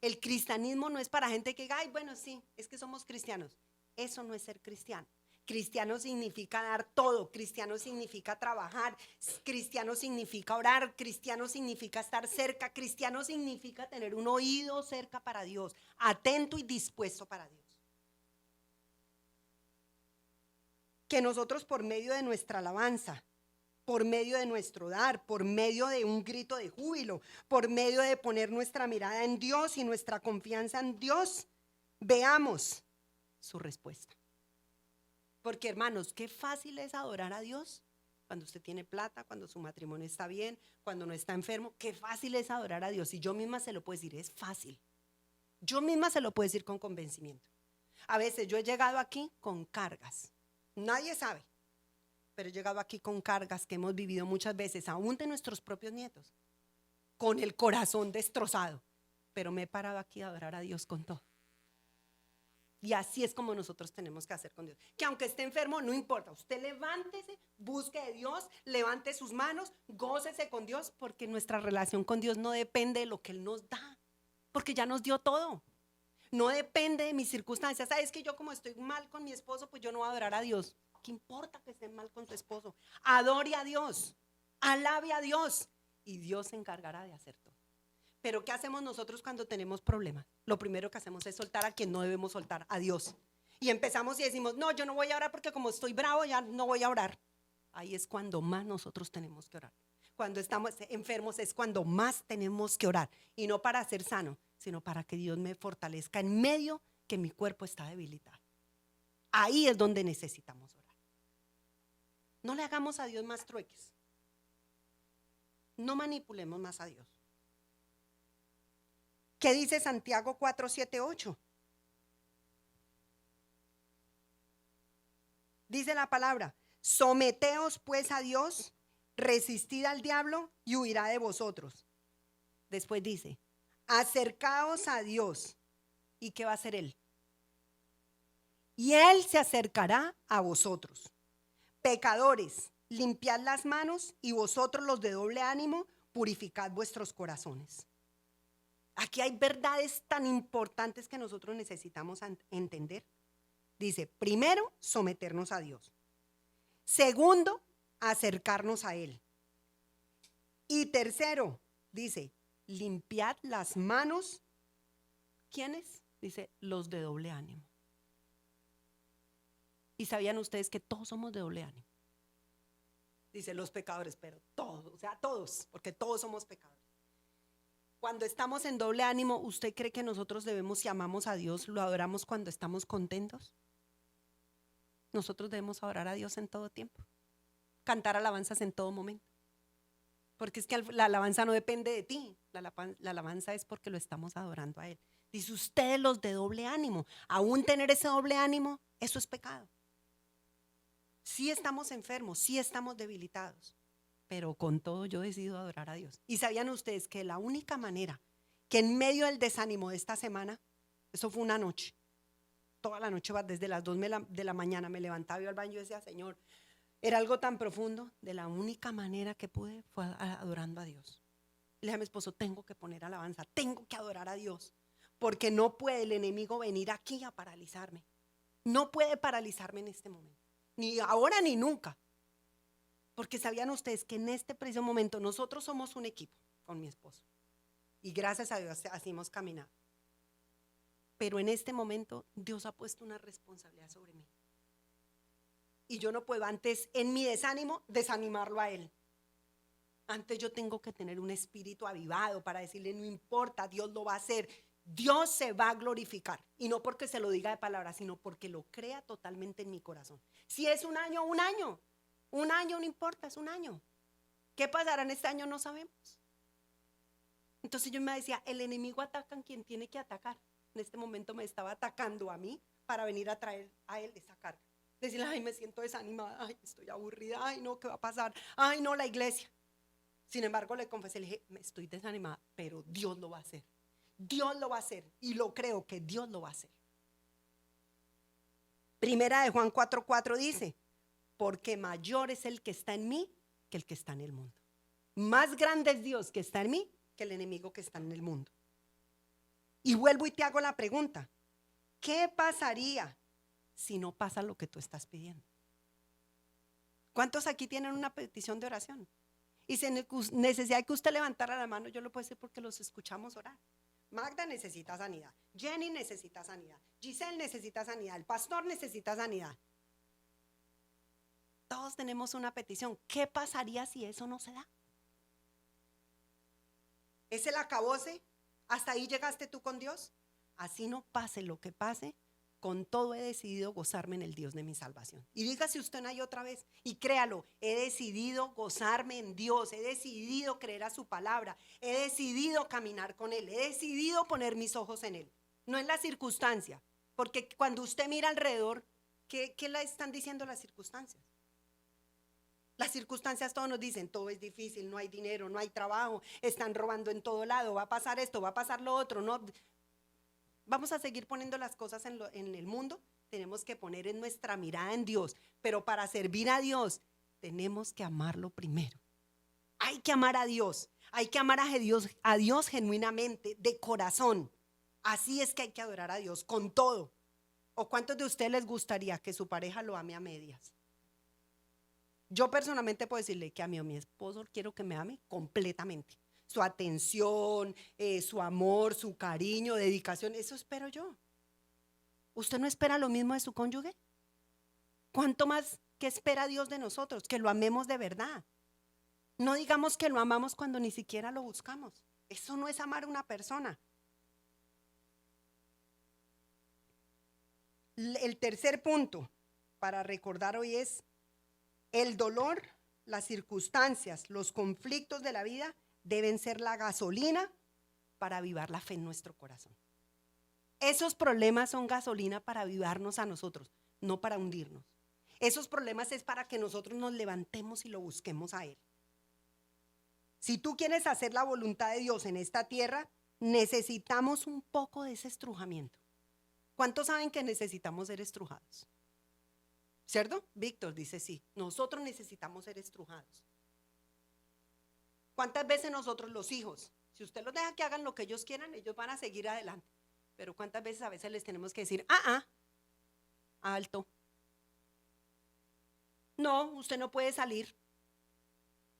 El cristianismo no es para gente que diga, ay, bueno, sí, es que somos cristianos. Eso no es ser cristiano. Cristiano significa dar todo, cristiano significa trabajar, cristiano significa orar, cristiano significa estar cerca, cristiano significa tener un oído cerca para Dios, atento y dispuesto para Dios. Que nosotros por medio de nuestra alabanza, por medio de nuestro dar, por medio de un grito de júbilo, por medio de poner nuestra mirada en Dios y nuestra confianza en Dios, veamos su respuesta. Porque hermanos, qué fácil es adorar a Dios cuando usted tiene plata, cuando su matrimonio está bien, cuando no está enfermo. Qué fácil es adorar a Dios. Y yo misma se lo puedo decir, es fácil. Yo misma se lo puedo decir con convencimiento. A veces yo he llegado aquí con cargas. Nadie sabe, pero he llegado aquí con cargas que hemos vivido muchas veces, aún de nuestros propios nietos, con el corazón destrozado. Pero me he parado aquí a adorar a Dios con todo. Y así es como nosotros tenemos que hacer con Dios. Que aunque esté enfermo, no importa. Usted levántese, busque de Dios, levante sus manos, gócese con Dios, porque nuestra relación con Dios no depende de lo que Él nos da, porque ya nos dio todo. No depende de mis circunstancias. ¿Sabes que yo como estoy mal con mi esposo, pues yo no voy a adorar a Dios? ¿Qué importa que esté mal con su esposo? Adore a Dios, alabe a Dios y Dios se encargará de hacer todo. Pero ¿qué hacemos nosotros cuando tenemos problemas? Lo primero que hacemos es soltar a quien no debemos soltar, a Dios. Y empezamos y decimos, no, yo no voy a orar porque como estoy bravo ya no voy a orar. Ahí es cuando más nosotros tenemos que orar. Cuando estamos enfermos es cuando más tenemos que orar. Y no para ser sano, sino para que Dios me fortalezca en medio que mi cuerpo está debilitado. Ahí es donde necesitamos orar. No le hagamos a Dios más trueques. No manipulemos más a Dios. ¿Qué dice Santiago 4, 7, 8? Dice la palabra: someteos pues a Dios, resistid al diablo y huirá de vosotros. Después dice: acercaos a Dios. ¿Y qué va a hacer Él? Y Él se acercará a vosotros. Pecadores, limpiad las manos, y vosotros los de doble ánimo, purificad vuestros corazones. Aquí hay verdades tan importantes que nosotros necesitamos entender. Dice, primero, someternos a Dios. Segundo, acercarnos a Él. Y tercero, dice, limpiad las manos. ¿Quiénes? Dice, los de doble ánimo. ¿Y sabían ustedes que todos somos de doble ánimo? Dice los pecadores, pero todos, o sea, todos, porque todos somos pecadores. Cuando estamos en doble ánimo, ¿usted cree que nosotros debemos, si amamos a Dios, lo adoramos cuando estamos contentos? Nosotros debemos adorar a Dios en todo tiempo, cantar alabanzas en todo momento. Porque es que la alabanza no depende de ti, la alabanza es porque lo estamos adorando a Él. Dice, ustedes los de doble ánimo, aún tener ese doble ánimo, eso es pecado. Sí estamos enfermos, sí estamos debilitados, pero con todo yo decido adorar a Dios. ¿Y sabían ustedes que la única manera que en medio del desánimo de esta semana, eso fue una noche, toda la noche, desde las 2 de la mañana me levantaba, iba al baño y decía, Señor, era algo tan profundo, de la única manera que pude fue adorando a Dios. Le dije a mi esposo, tengo que poner alabanza, tengo que adorar a Dios, porque no puede el enemigo venir aquí a paralizarme. No puede paralizarme en este momento, ni ahora ni nunca. Porque sabían ustedes que en este preciso momento nosotros somos un equipo con mi esposo. Y gracias a Dios así hemos caminado. Pero en este momento Dios ha puesto una responsabilidad sobre mí. Y yo no puedo antes, en mi desánimo, desanimarlo a Él. Antes yo tengo que tener un espíritu avivado para decirle, no importa, Dios lo va a hacer. Dios se va a glorificar. Y no porque se lo diga de palabras, sino porque lo crea totalmente en mi corazón. Si es un año, un año. Un año no importa, es un año. ¿Qué pasará en este año? No sabemos. Entonces yo me decía, el enemigo ataca a quien tiene que atacar. En este momento me estaba atacando a mí para venir a traer a él esa carga. Decirle, ay, me siento desanimada, ay, estoy aburrida, ay, no, ¿qué va a pasar? Ay, no, la iglesia. Sin embargo, le confesé, le dije, me estoy desanimada, pero Dios lo va a hacer. Dios lo va a hacer y lo creo que Dios lo va a hacer. Primera de Juan 4:4 dice, porque mayor es el que está en mí que el que está en el mundo. Más grande es Dios que está en mí que el enemigo que está en el mundo. Y vuelvo y te hago la pregunta, ¿qué pasaría si no pasa lo que tú estás pidiendo? ¿Cuántos aquí tienen una petición de oración? Y sin necesidad de que usted levantara la mano, yo lo puedo decir porque los escuchamos orar. Magda necesita sanidad, Jenny necesita sanidad, Giselle necesita sanidad, el pastor necesita sanidad. Todos tenemos una petición. ¿Qué pasaría si eso no se da? ¿Es el acabose? ¿Hasta ahí llegaste tú con Dios? Así no pase lo que pase, con todo he decidido gozarme en el Dios de mi salvación. Y dígase usted una y otra vez, y créalo, he decidido gozarme en Dios, he decidido creer a su palabra, he decidido caminar con Él, he decidido poner mis ojos en Él, no en la circunstancia, porque cuando usted mira alrededor, ¿qué le están diciendo las circunstancias? Las circunstancias todos nos dicen, todo es difícil, no hay dinero, no hay trabajo, están robando en todo lado, va a pasar esto, va a pasar lo otro, no. Vamos a seguir poniendo las cosas en el mundo, tenemos que poner en nuestra mirada en Dios, pero para servir a Dios tenemos que amarlo primero. Hay que amar a Dios, hay que amar a Dios genuinamente, de corazón. Así es que hay que adorar a Dios con todo. ¿O cuántos de ustedes les gustaría que su pareja lo ame a medias? Yo personalmente puedo decirle que a mi esposo quiero que me ame completamente. Su atención, su amor, su cariño, dedicación, eso espero yo. ¿Usted no espera lo mismo de su cónyuge? ¿Cuánto más que espera Dios de nosotros? Que lo amemos de verdad. No digamos que lo amamos cuando ni siquiera lo buscamos. Eso no es amar a una persona. El tercer punto para recordar hoy es: el dolor, las circunstancias, los conflictos de la vida deben ser la gasolina para avivar la fe en nuestro corazón. Esos problemas son gasolina para avivarnos a nosotros, no para hundirnos. Esos problemas es para que nosotros nos levantemos y lo busquemos a Él. Si tú quieres hacer la voluntad de Dios en esta tierra, necesitamos un poco de ese estrujamiento. ¿Cuántos saben que necesitamos ser estrujados? ¿Cierto? Víctor dice sí, nosotros necesitamos ser estrujados. ¿Cuántas veces nosotros los hijos, si usted los deja que hagan lo que ellos quieran, ellos van a seguir adelante? Pero ¿cuántas veces a veces les tenemos que decir, alto? No, usted no puede salir.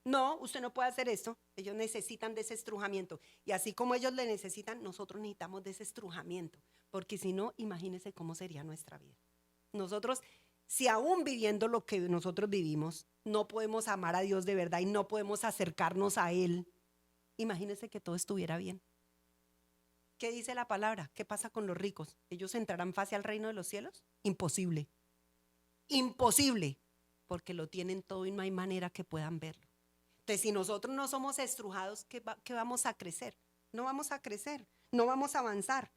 No, usted no puede hacer esto. Ellos necesitan de ese estrujamiento. Y así como ellos le necesitan, nosotros necesitamos de ese estrujamiento. Porque si no, imagínense cómo sería nuestra vida. Nosotros, si aún viviendo lo que nosotros vivimos, no podemos amar a Dios de verdad y no podemos acercarnos a Él, imagínense que todo estuviera bien. ¿Qué dice la palabra? ¿Qué pasa con los ricos? ¿Ellos entrarán fácil al reino de los cielos? Imposible. Imposible. Porque lo tienen todo y no hay manera que puedan verlo. Entonces, si nosotros no somos estrujados, ¿qué vamos a crecer? No vamos a crecer, no vamos a avanzar.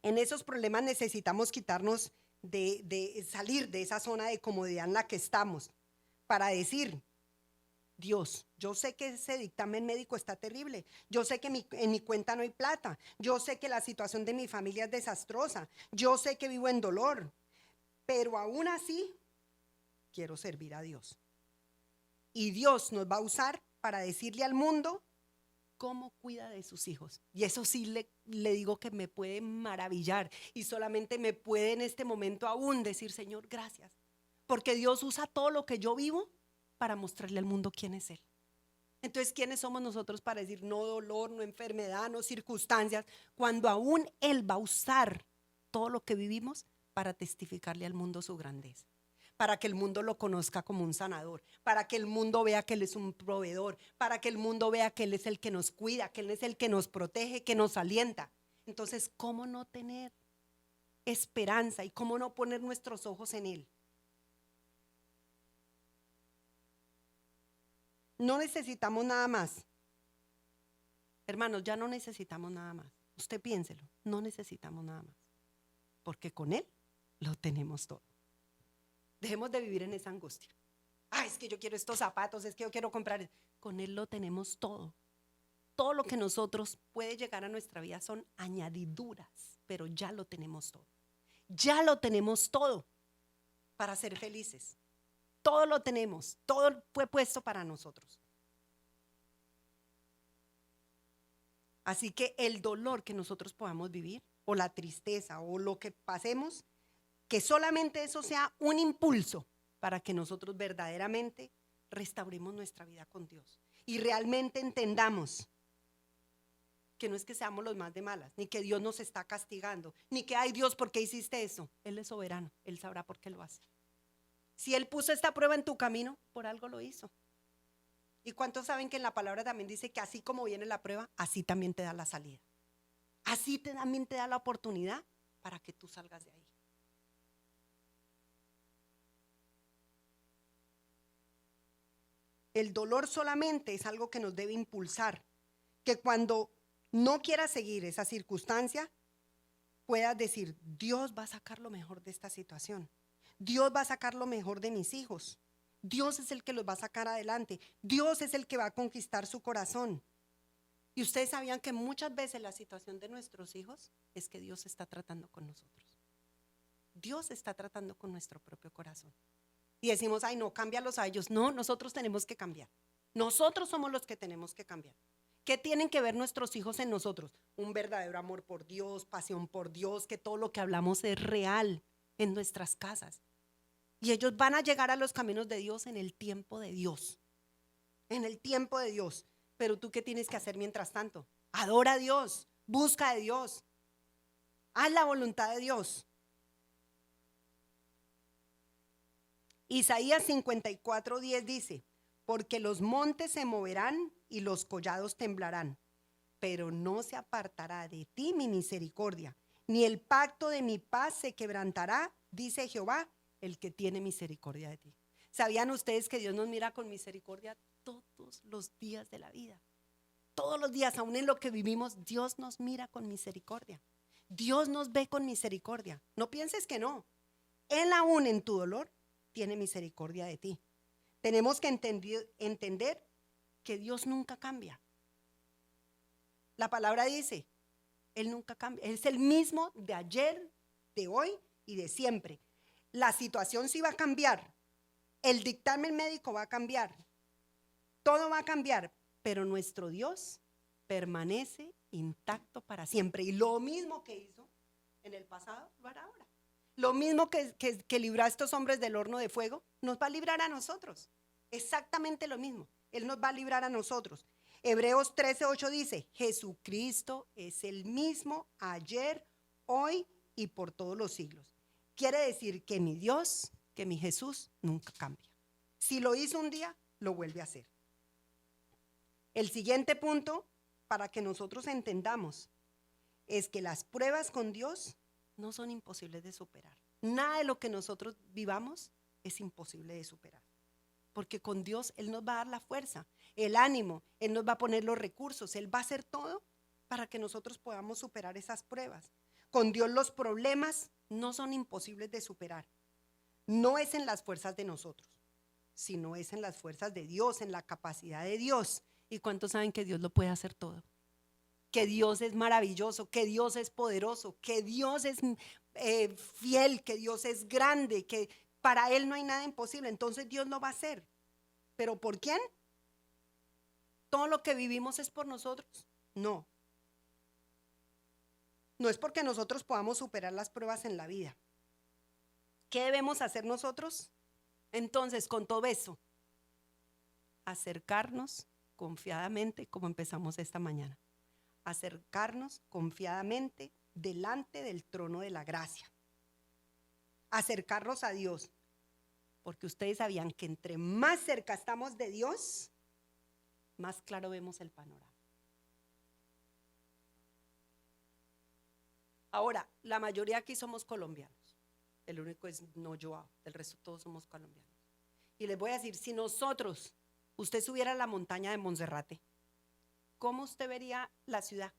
En esos problemas necesitamos quitarnos de salir de esa zona de comodidad en la que estamos para decir: Dios, yo sé que ese dictamen médico está terrible, yo sé que en mi cuenta no hay plata, yo sé que la situación de mi familia es desastrosa, yo sé que vivo en dolor, pero aún así quiero servir a Dios. Y Dios nos va a usar para decirle al mundo cómo cuida de sus hijos. Y eso sí le digo que me puede maravillar y solamente me puede en este momento aún decir: Señor, gracias. Porque Dios usa todo lo que yo vivo para mostrarle al mundo quién es Él. Entonces, ¿quiénes somos nosotros para decir no dolor, no enfermedad, no circunstancias, cuando aún Él va a usar todo lo que vivimos para testificarle al mundo su grandeza? Para que el mundo lo conozca como un sanador, para que el mundo vea que Él es un proveedor, para que el mundo vea que Él es el que nos cuida, que Él es el que nos protege, que nos alienta. Entonces, ¿cómo no tener esperanza y cómo no poner nuestros ojos en Él? No necesitamos nada más. Hermanos, ya no necesitamos nada más. Usted piénselo, no necesitamos nada más. Porque con Él lo tenemos todo. Dejemos de vivir en esa angustia. Es que yo quiero estos zapatos, es que yo quiero comprar. Con Él lo tenemos todo. Todo lo que nosotros puede llegar a nuestra vida son añadiduras, pero ya lo tenemos todo. Ya lo tenemos todo para ser felices. Todo lo tenemos, todo fue puesto para nosotros. Así que el dolor que nosotros podamos vivir, o la tristeza, o lo que pasemos, que solamente eso sea un impulso para que nosotros verdaderamente restauremos nuestra vida con Dios y realmente entendamos que no es que seamos los más de malas, ni que Dios nos está castigando, ni que ay Dios, ¿por qué hiciste eso? Él es soberano, Él sabrá por qué lo hace. Si Él puso esta prueba en tu camino, por algo lo hizo. ¿Y cuántos saben que en la palabra también dice que así como viene la prueba, así también te da la salida? Así también te da la oportunidad para que tú salgas de ahí. El dolor solamente es algo que nos debe impulsar, que cuando no quieras seguir esa circunstancia, puedas decir: Dios va a sacar lo mejor de esta situación. Dios va a sacar lo mejor de mis hijos. Dios es el que los va a sacar adelante. Dios es el que va a conquistar su corazón. Y ustedes sabían que muchas veces la situación de nuestros hijos es que Dios está tratando con nosotros. Dios está tratando con nuestro propio corazón. Y decimos: ay no, cámbialos a ellos. No, nosotros tenemos que cambiar. Nosotros somos los que tenemos que cambiar. ¿Qué tienen que ver nuestros hijos en nosotros? Un verdadero amor por Dios, pasión por Dios, que todo lo que hablamos es real en nuestras casas. Y ellos van a llegar a los caminos de Dios en el tiempo de Dios. En el tiempo de Dios. Pero tú, ¿qué tienes que hacer mientras tanto? Adora a Dios, busca de Dios, haz la voluntad de Dios. Isaías 54:10 dice: porque los montes se moverán y los collados temblarán, pero no se apartará de ti mi misericordia, ni el pacto de mi paz se quebrantará, dice Jehová, el que tiene misericordia de ti. ¿Sabían ustedes que Dios nos mira con misericordia todos los días de la vida? Todos los días, aún en lo que vivimos, Dios nos mira con misericordia. Dios nos ve con misericordia. No pienses que no. Él aún en tu dolor tiene misericordia de ti. Tenemos que entender que Dios nunca cambia. La palabra dice, Él nunca cambia. Es el mismo de ayer, de hoy y de siempre. La situación sí va a cambiar. El dictamen médico va a cambiar. Todo va a cambiar, pero nuestro Dios permanece intacto para siempre. Y lo mismo que hizo en el pasado, lo hará ahora. Lo mismo que libró a estos hombres del horno de fuego, nos va a librar a nosotros. Exactamente lo mismo. Él nos va a librar a nosotros. Hebreos 13:8 dice, Jesucristo es el mismo ayer, hoy y por todos los siglos. Quiere decir que mi Dios, que mi Jesús nunca cambia. Si lo hizo un día, lo vuelve a hacer. El siguiente punto, para que nosotros entendamos, es que las pruebas con Dios no son imposibles de superar. Nada de lo que nosotros vivamos es imposible de superar. Porque con Dios Él nos va a dar la fuerza, el ánimo, Él nos va a poner los recursos, Él va a hacer todo para que nosotros podamos superar esas pruebas. Con Dios los problemas no son imposibles de superar. No es en las fuerzas de nosotros, sino es en las fuerzas de Dios, en la capacidad de Dios. ¿Y cuántos saben que Dios lo puede hacer todo? Que Dios es maravilloso, que Dios es poderoso, que Dios es fiel, que Dios es grande, que para Él no hay nada imposible. Entonces Dios lo va a hacer. ¿Pero por quién? ¿Todo lo que vivimos es por nosotros? No. No es porque nosotros podamos superar las pruebas en la vida. ¿Qué debemos hacer nosotros? Entonces, con todo eso, acercarnos confiadamente, como empezamos esta mañana. Acercarnos confiadamente delante del trono de la gracia. Acercarnos a Dios, porque ustedes sabían que entre más cerca estamos de Dios, más claro vemos el panorama. Ahora, la mayoría aquí somos colombianos. El único es no Joao, del resto todos somos colombianos. Y les voy a decir, si nosotros, usted subiera a la montaña de Monserrate, ¿cómo usted vería la ciudad?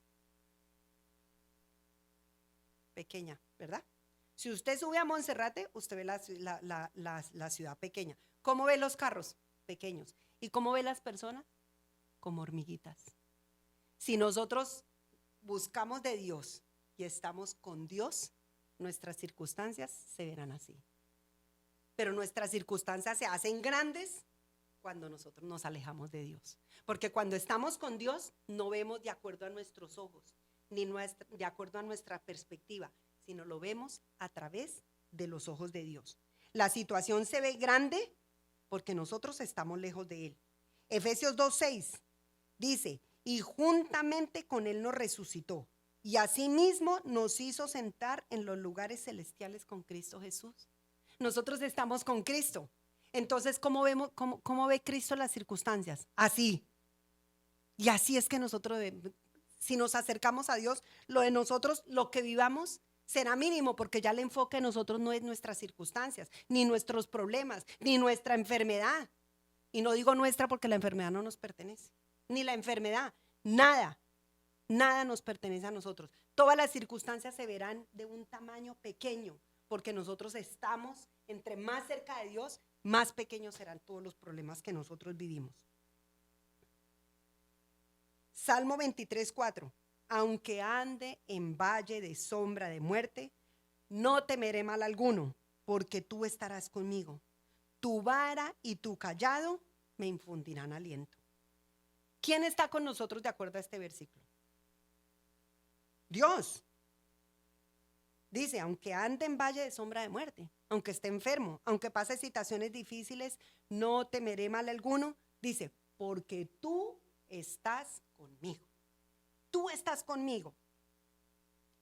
Pequeña, ¿verdad? Si usted sube a Monserrate, usted ve la ciudad pequeña. ¿Cómo ve los carros? Pequeños. ¿Y cómo ve las personas? Como hormiguitas. Si nosotros buscamos de Dios y estamos con Dios, nuestras circunstancias se verán así. Pero nuestras circunstancias se hacen grandes cuando nosotros nos alejamos de Dios. Porque cuando estamos con Dios, no vemos de acuerdo a nuestros ojos, ni de acuerdo a nuestra perspectiva, sino lo vemos a través de los ojos de Dios. La situación se ve grande porque nosotros estamos lejos de Él. Efesios 2:6 dice, y juntamente con Él nos resucitó, y asimismo nos hizo sentar en los lugares celestiales con Cristo Jesús. Nosotros estamos con Cristo. Entonces, ¿cómo ve Cristo las circunstancias? Así. Y así es que nosotros, si nos acercamos a Dios, lo de nosotros, lo que vivamos, será mínimo, porque ya el enfoque de nosotros no es nuestras circunstancias, ni nuestros problemas, ni nuestra enfermedad. Y no digo nuestra porque la enfermedad no nos pertenece, ni la enfermedad, nada nos pertenece a nosotros. Todas las circunstancias se verán de un tamaño pequeño, porque nosotros estamos entre más cerca de Dios, más pequeños serán todos los problemas que nosotros vivimos. Salmo 23:4. Aunque ande en valle de sombra de muerte, no temeré mal alguno, porque tú estarás conmigo. Tu vara y tu cayado me infundirán aliento. ¿Quién está con nosotros de acuerdo a este versículo? Dios. Dice, aunque ande en valle de sombra de muerte, aunque esté enfermo, aunque pase situaciones difíciles, no temeré mal alguno. Dice, porque tú estás conmigo. Tú estás conmigo.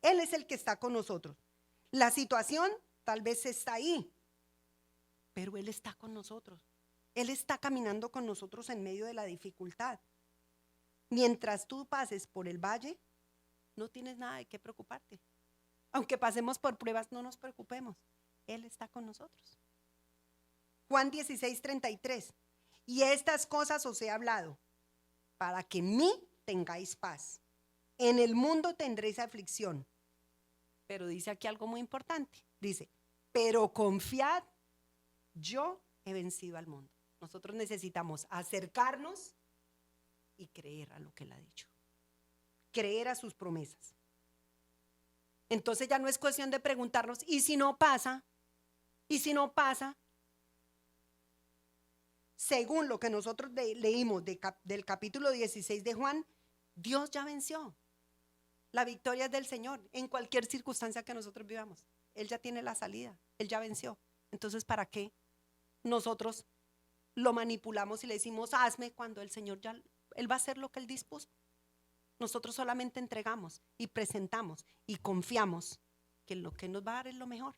Él es el que está con nosotros. La situación tal vez está ahí, pero Él está con nosotros. Él está caminando con nosotros en medio de la dificultad. Mientras tú pases por el valle, no tienes nada de qué preocuparte. Aunque pasemos por pruebas, no nos preocupemos. Él está con nosotros. Juan 16:33. Y estas cosas os he hablado, para que en mí tengáis paz. En el mundo tendréis aflicción. Pero dice aquí algo muy importante. Dice, pero confiad, yo he vencido al mundo. Nosotros necesitamos acercarnos y creer a lo que Él ha dicho. Creer a sus promesas. Entonces ya no es cuestión de preguntarnos, ¿y si no pasa? ¿Y si no pasa? Según lo que nosotros leímos del capítulo 16 de Juan, Dios ya venció. La victoria es del Señor en cualquier circunstancia que nosotros vivamos. Él ya tiene la salida, Él ya venció. Entonces, ¿para qué nosotros lo manipulamos y le decimos, hazme, cuando el Señor ya, Él va a hacer lo que Él dispuso? Nosotros solamente entregamos y presentamos y confiamos que lo que nos va a dar es lo mejor.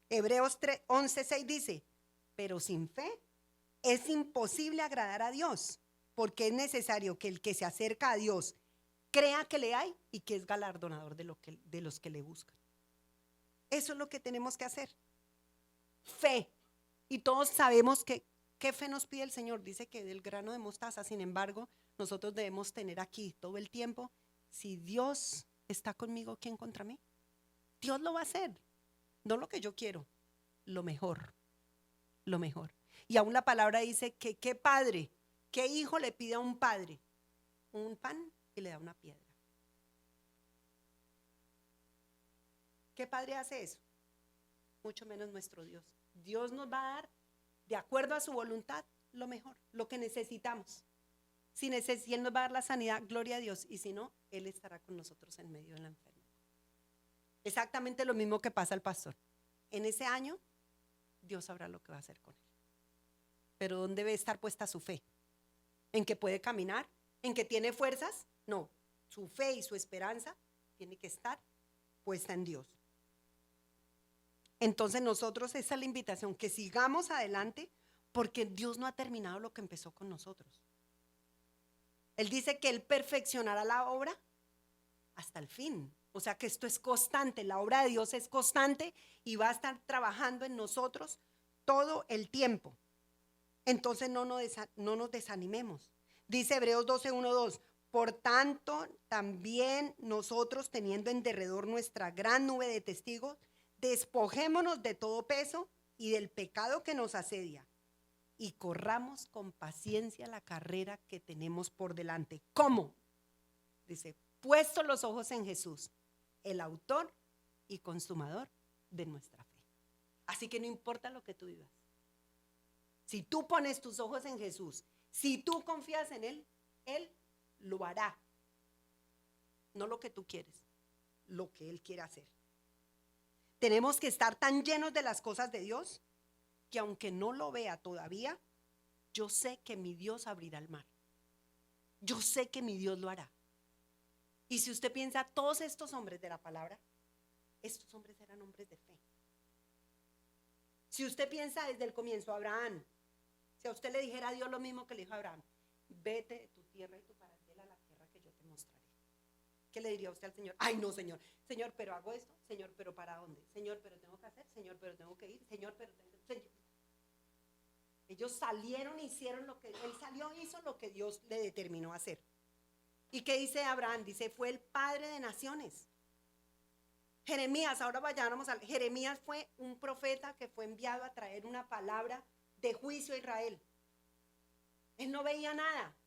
Hebreos 11:6 dice, pero sin fe es imposible agradar a Dios, porque es necesario que el que se acerca a Dios crea que le hay y que es galardonador de los que le buscan. Eso es lo que tenemos que hacer. Fe. Y todos sabemos que ¿qué fe nos pide el Señor? Dice que del grano de mostaza. Sin embargo, nosotros debemos tener aquí todo el tiempo, si Dios está conmigo, ¿quién contra mí? Dios lo va a hacer. No lo que yo quiero, lo mejor. Lo mejor. Y aún la palabra dice que qué padre, qué hijo le pide a un padre un pan y le da una piedra. ¿Qué padre hace eso? Mucho menos nuestro Dios. Dios nos va a dar, de acuerdo a su voluntad, lo mejor, lo que necesitamos. Si Él nos va a dar la sanidad, gloria a Dios. Y si no, Él estará con nosotros en medio de la enfermedad. Exactamente lo mismo que pasa al pastor. En ese año, Dios sabrá lo que va a hacer con él. Pero ¿dónde debe estar puesta su fe? ¿En que puede caminar? ¿En que tiene fuerzas? No, su fe y su esperanza tiene que estar puesta en Dios. Entonces nosotros, esa es la invitación, que sigamos adelante, porque Dios no ha terminado lo que empezó con nosotros. Él dice que Él perfeccionará la obra hasta el fin. O sea que esto es constante, la obra de Dios es constante y va a estar trabajando en nosotros todo el tiempo. Entonces no nos desanimemos. Dice Hebreos 12:1-2, por tanto también nosotros, teniendo en derredor nuestra gran nube de testigos, despojémonos de todo peso y del pecado que nos asedia y corramos con paciencia la carrera que tenemos por delante. ¿Cómo? Dice, puesto los ojos en Jesús, el autor y consumador de nuestra fe. Así que no importa lo que tú vivas. Si tú pones tus ojos en Jesús, si tú confías en Él, Él lo hará. No lo que tú quieres, lo que Él quiere hacer. Tenemos que estar tan llenos de las cosas de Dios que aunque no lo vea todavía, yo sé que mi Dios abrirá el mar. Yo sé que mi Dios lo hará. Y si usted piensa, todos estos hombres de la palabra, estos hombres eran hombres de fe. Si usted piensa desde el comienzo, Abraham, si a usted le dijera a Dios lo mismo que le dijo a Abraham, vete de tu tierra y tu parentela a la tierra que yo te mostraré. ¿Qué le diría usted al Señor? Ay, no, Señor. Señor, pero hago esto. Señor, pero ¿para dónde? Señor, pero tengo que hacer. Señor, pero tengo que ir. Señor, pero Señor. Ellos salieron, hicieron lo que él salió, hizo lo que Dios le determinó hacer. ¿Y qué dice Abraham? Dice, fue el padre de naciones. Jeremías, ahora vayamos a Jeremías, fue un profeta que fue enviado a traer una palabra de juicio a Israel. Él no veía nada.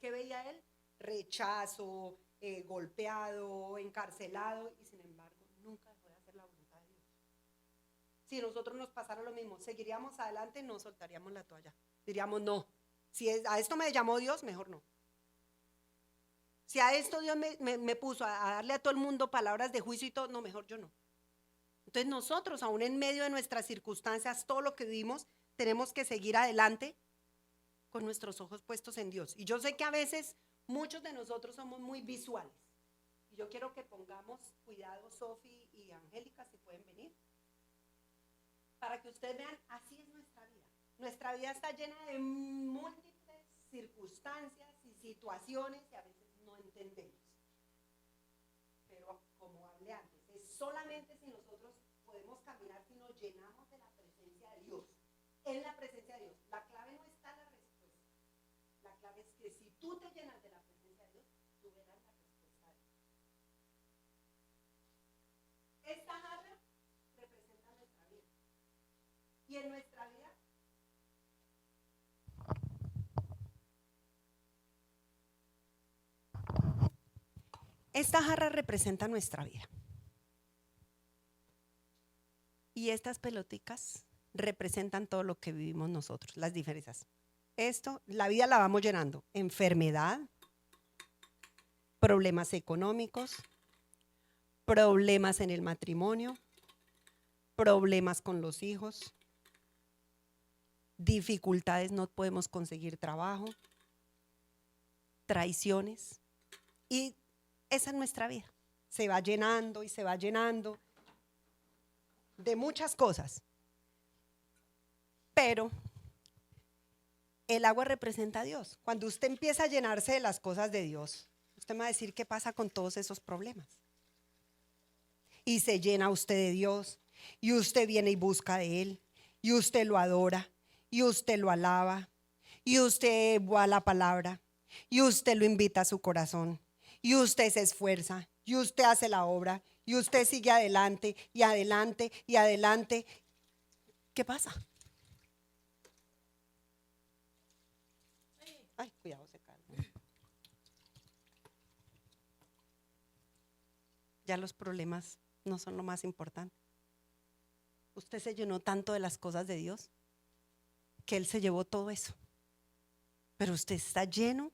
¿Qué veía él? Rechazo, golpeado, encarcelado, y sin embargo nunca dejó de hacer la voluntad de Dios. Si nosotros nos pasara lo mismo, seguiríamos adelante, no soltaríamos la toalla. Diríamos, no, si a esto me llamó Dios, mejor no. Si a esto Dios me puso a darle a todo el mundo palabras de juicio y todo, no, mejor yo no. Entonces nosotros, aún en medio de nuestras circunstancias, todo lo que vivimos, tenemos que seguir adelante con nuestros ojos puestos en Dios. Y yo sé que a veces muchos de nosotros somos muy visuales. Y yo quiero que pongamos cuidado, Sofi y Angélica, si pueden venir. Para que ustedes vean, así es nuestra vida. Nuestra vida está llena de múltiples circunstancias y situaciones que a veces no entendemos. Pero como hablé antes, es solamente si nosotros podemos caminar, si nos llenamos de la presencia de Dios. En la presencia de Dios. La clave no está en la respuesta. La clave es que si tú te llenas de la presencia de Dios, tú verás la respuesta de Dios. Esta jarra representa nuestra vida. Y en nuestra vida, esta jarra representa nuestra vida. Y estas peloticas representan todo lo que vivimos nosotros, las diferencias. Esto, la vida la vamos llenando. Enfermedad, problemas económicos, problemas en el matrimonio, problemas con los hijos, dificultades, no podemos conseguir trabajo, traiciones. Y esa es nuestra vida. Se va llenando y se va llenando de muchas cosas. Pero el agua representa a Dios. Cuando usted empieza a llenarse de las cosas de Dios, usted me va a decir qué pasa con todos esos problemas. Y se llena usted de Dios, y usted viene y busca de Él, y usted lo adora, y usted lo alaba, y usted va a la palabra, y usted lo invita a su corazón, y usted se esfuerza, y usted hace la obra, y usted sigue adelante, y adelante, y adelante. ¿Qué pasa? Ay, cuidado, se cae. Ya los problemas no son lo más importante. Usted se llenó tanto de las cosas de Dios que Él se llevó todo eso. Pero usted está lleno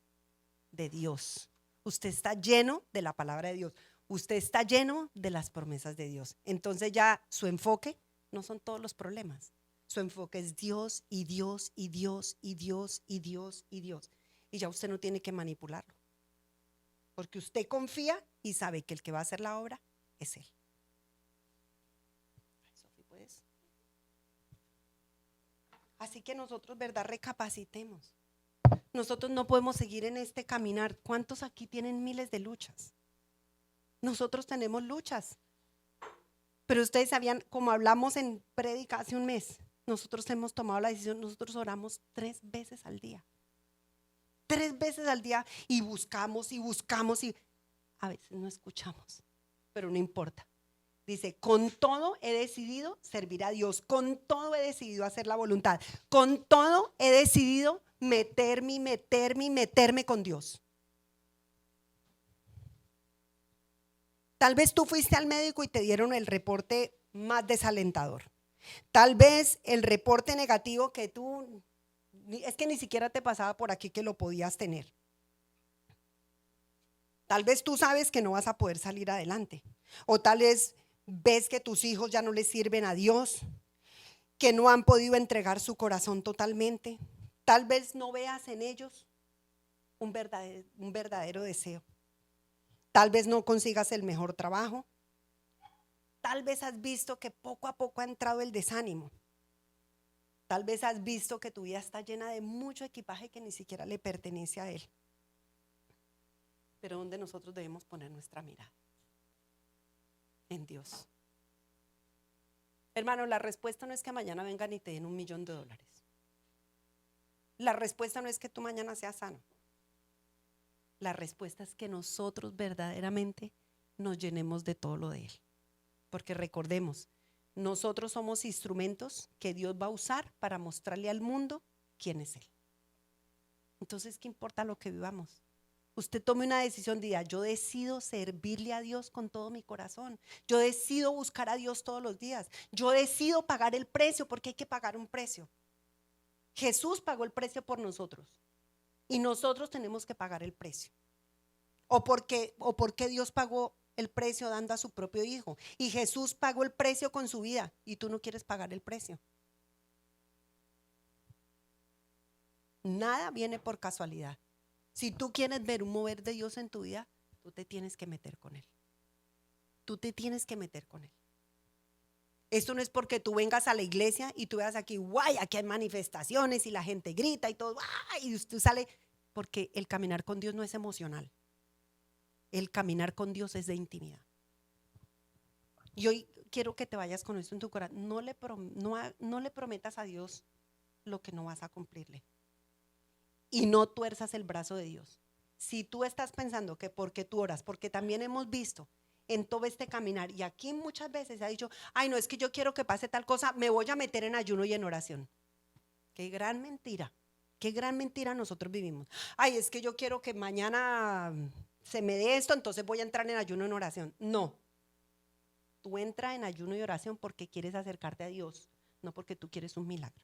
de Dios. Usted está lleno de la palabra de Dios. Usted está lleno de las promesas de Dios. Entonces ya su enfoque no son todos los problemas. Su enfoque es Dios y Dios y Dios y Dios y Dios y Dios. Y ya usted no tiene que manipularlo. Porque usted confía y sabe que el que va a hacer la obra es Él. Sofía, ¿puedes? Así que nosotros, ¿verdad? Recapacitemos. Nosotros no podemos seguir en este caminar. ¿Cuántos aquí tienen miles de luchas? Nosotros tenemos luchas. Pero ustedes sabían, como hablamos en prédica hace un mes, nosotros hemos tomado la decisión, nosotros oramos 3 veces al día. 3 veces al día y buscamos y a veces no escuchamos, pero no importa. Dice, con todo he decidido servir a Dios, con todo he decidido hacer la voluntad, con todo he decidido meterme con Dios. Tal vez tú fuiste al médico y te dieron el reporte más desalentador. Tal vez el reporte negativo que tú, es que ni siquiera te pasaba por aquí que lo podías tener. Tal vez tú sabes que no vas a poder salir adelante. O tal vez ves que tus hijos ya no les sirven a Dios, que no han podido entregar su corazón totalmente. Tal vez no veas en ellos un verdadero deseo. Tal vez no consigas el mejor trabajo. Tal vez has visto que poco a poco ha entrado el desánimo. Tal vez has visto que tu vida está llena de mucho equipaje que ni siquiera le pertenece a Él. Pero ¿dónde nosotros debemos poner nuestra mirada? En Dios. Hermano, la respuesta no es que mañana vengan y te den $1.000.000. La respuesta no es que tú mañana seas sano. La respuesta es que nosotros verdaderamente nos llenemos de todo lo de Él. Porque recordemos, nosotros somos instrumentos que Dios va a usar para mostrarle al mundo quién es Él. Entonces, ¿qué importa lo que vivamos? Usted tome una decisión, diga, yo decido servirle a Dios con todo mi corazón. Yo decido buscar a Dios todos los días. Yo decido pagar el precio, porque hay que pagar un precio. Jesús pagó el precio por nosotros y nosotros tenemos que pagar el precio. ¿O por qué Dios pagó el precio dando a su propio hijo? Y Jesús pagó el precio con su vida y tú no quieres pagar el precio. Nada viene por casualidad. Si tú quieres ver un mover de Dios en tu vida, tú te tienes que meter con Él. Tú te tienes que meter con Él. Esto no es porque tú vengas a la iglesia y tú veas aquí, guay, aquí hay manifestaciones y la gente grita y todo, guay, y tú sale, porque el caminar con Dios no es emocional. El caminar con Dios es de intimidad. Y hoy quiero que te vayas con esto en tu corazón. No le prometas a Dios lo que no vas a cumplirle. Y no tuerzas el brazo de Dios. Si tú estás pensando que porque tú oras, porque también hemos visto en todo este caminar, y aquí muchas veces se ha dicho, ay, no, es que yo quiero que pase tal cosa, me voy a meter en ayuno y en oración. Qué gran mentira nosotros vivimos. Ay, es que yo quiero que mañana se me dé esto, entonces voy a entrar en ayuno y en oración. No, tú entras en ayuno y oración porque quieres acercarte a Dios, no porque tú quieres un milagro,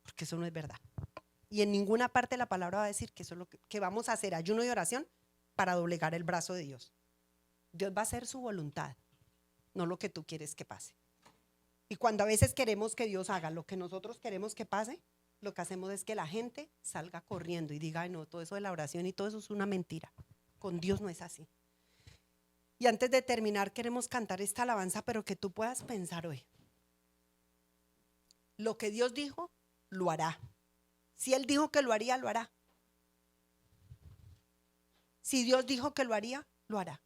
porque eso no es verdad. Y en ninguna parte de la palabra va a decir que eso es lo que vamos a hacer, ayuno y oración para doblegar el brazo de Dios. Dios va a hacer su voluntad, no lo que tú quieres que pase. Y cuando a veces queremos que Dios haga lo que nosotros queremos que pase, lo que hacemos es que la gente salga corriendo y diga, ay, no, todo eso de la oración y todo eso es una mentira. Con Dios no es así. Y antes de terminar, queremos cantar esta alabanza, pero que tú puedas pensar hoy. Lo que Dios dijo, lo hará. Si Él dijo que lo haría, lo hará. Si Dios dijo que lo haría, lo hará.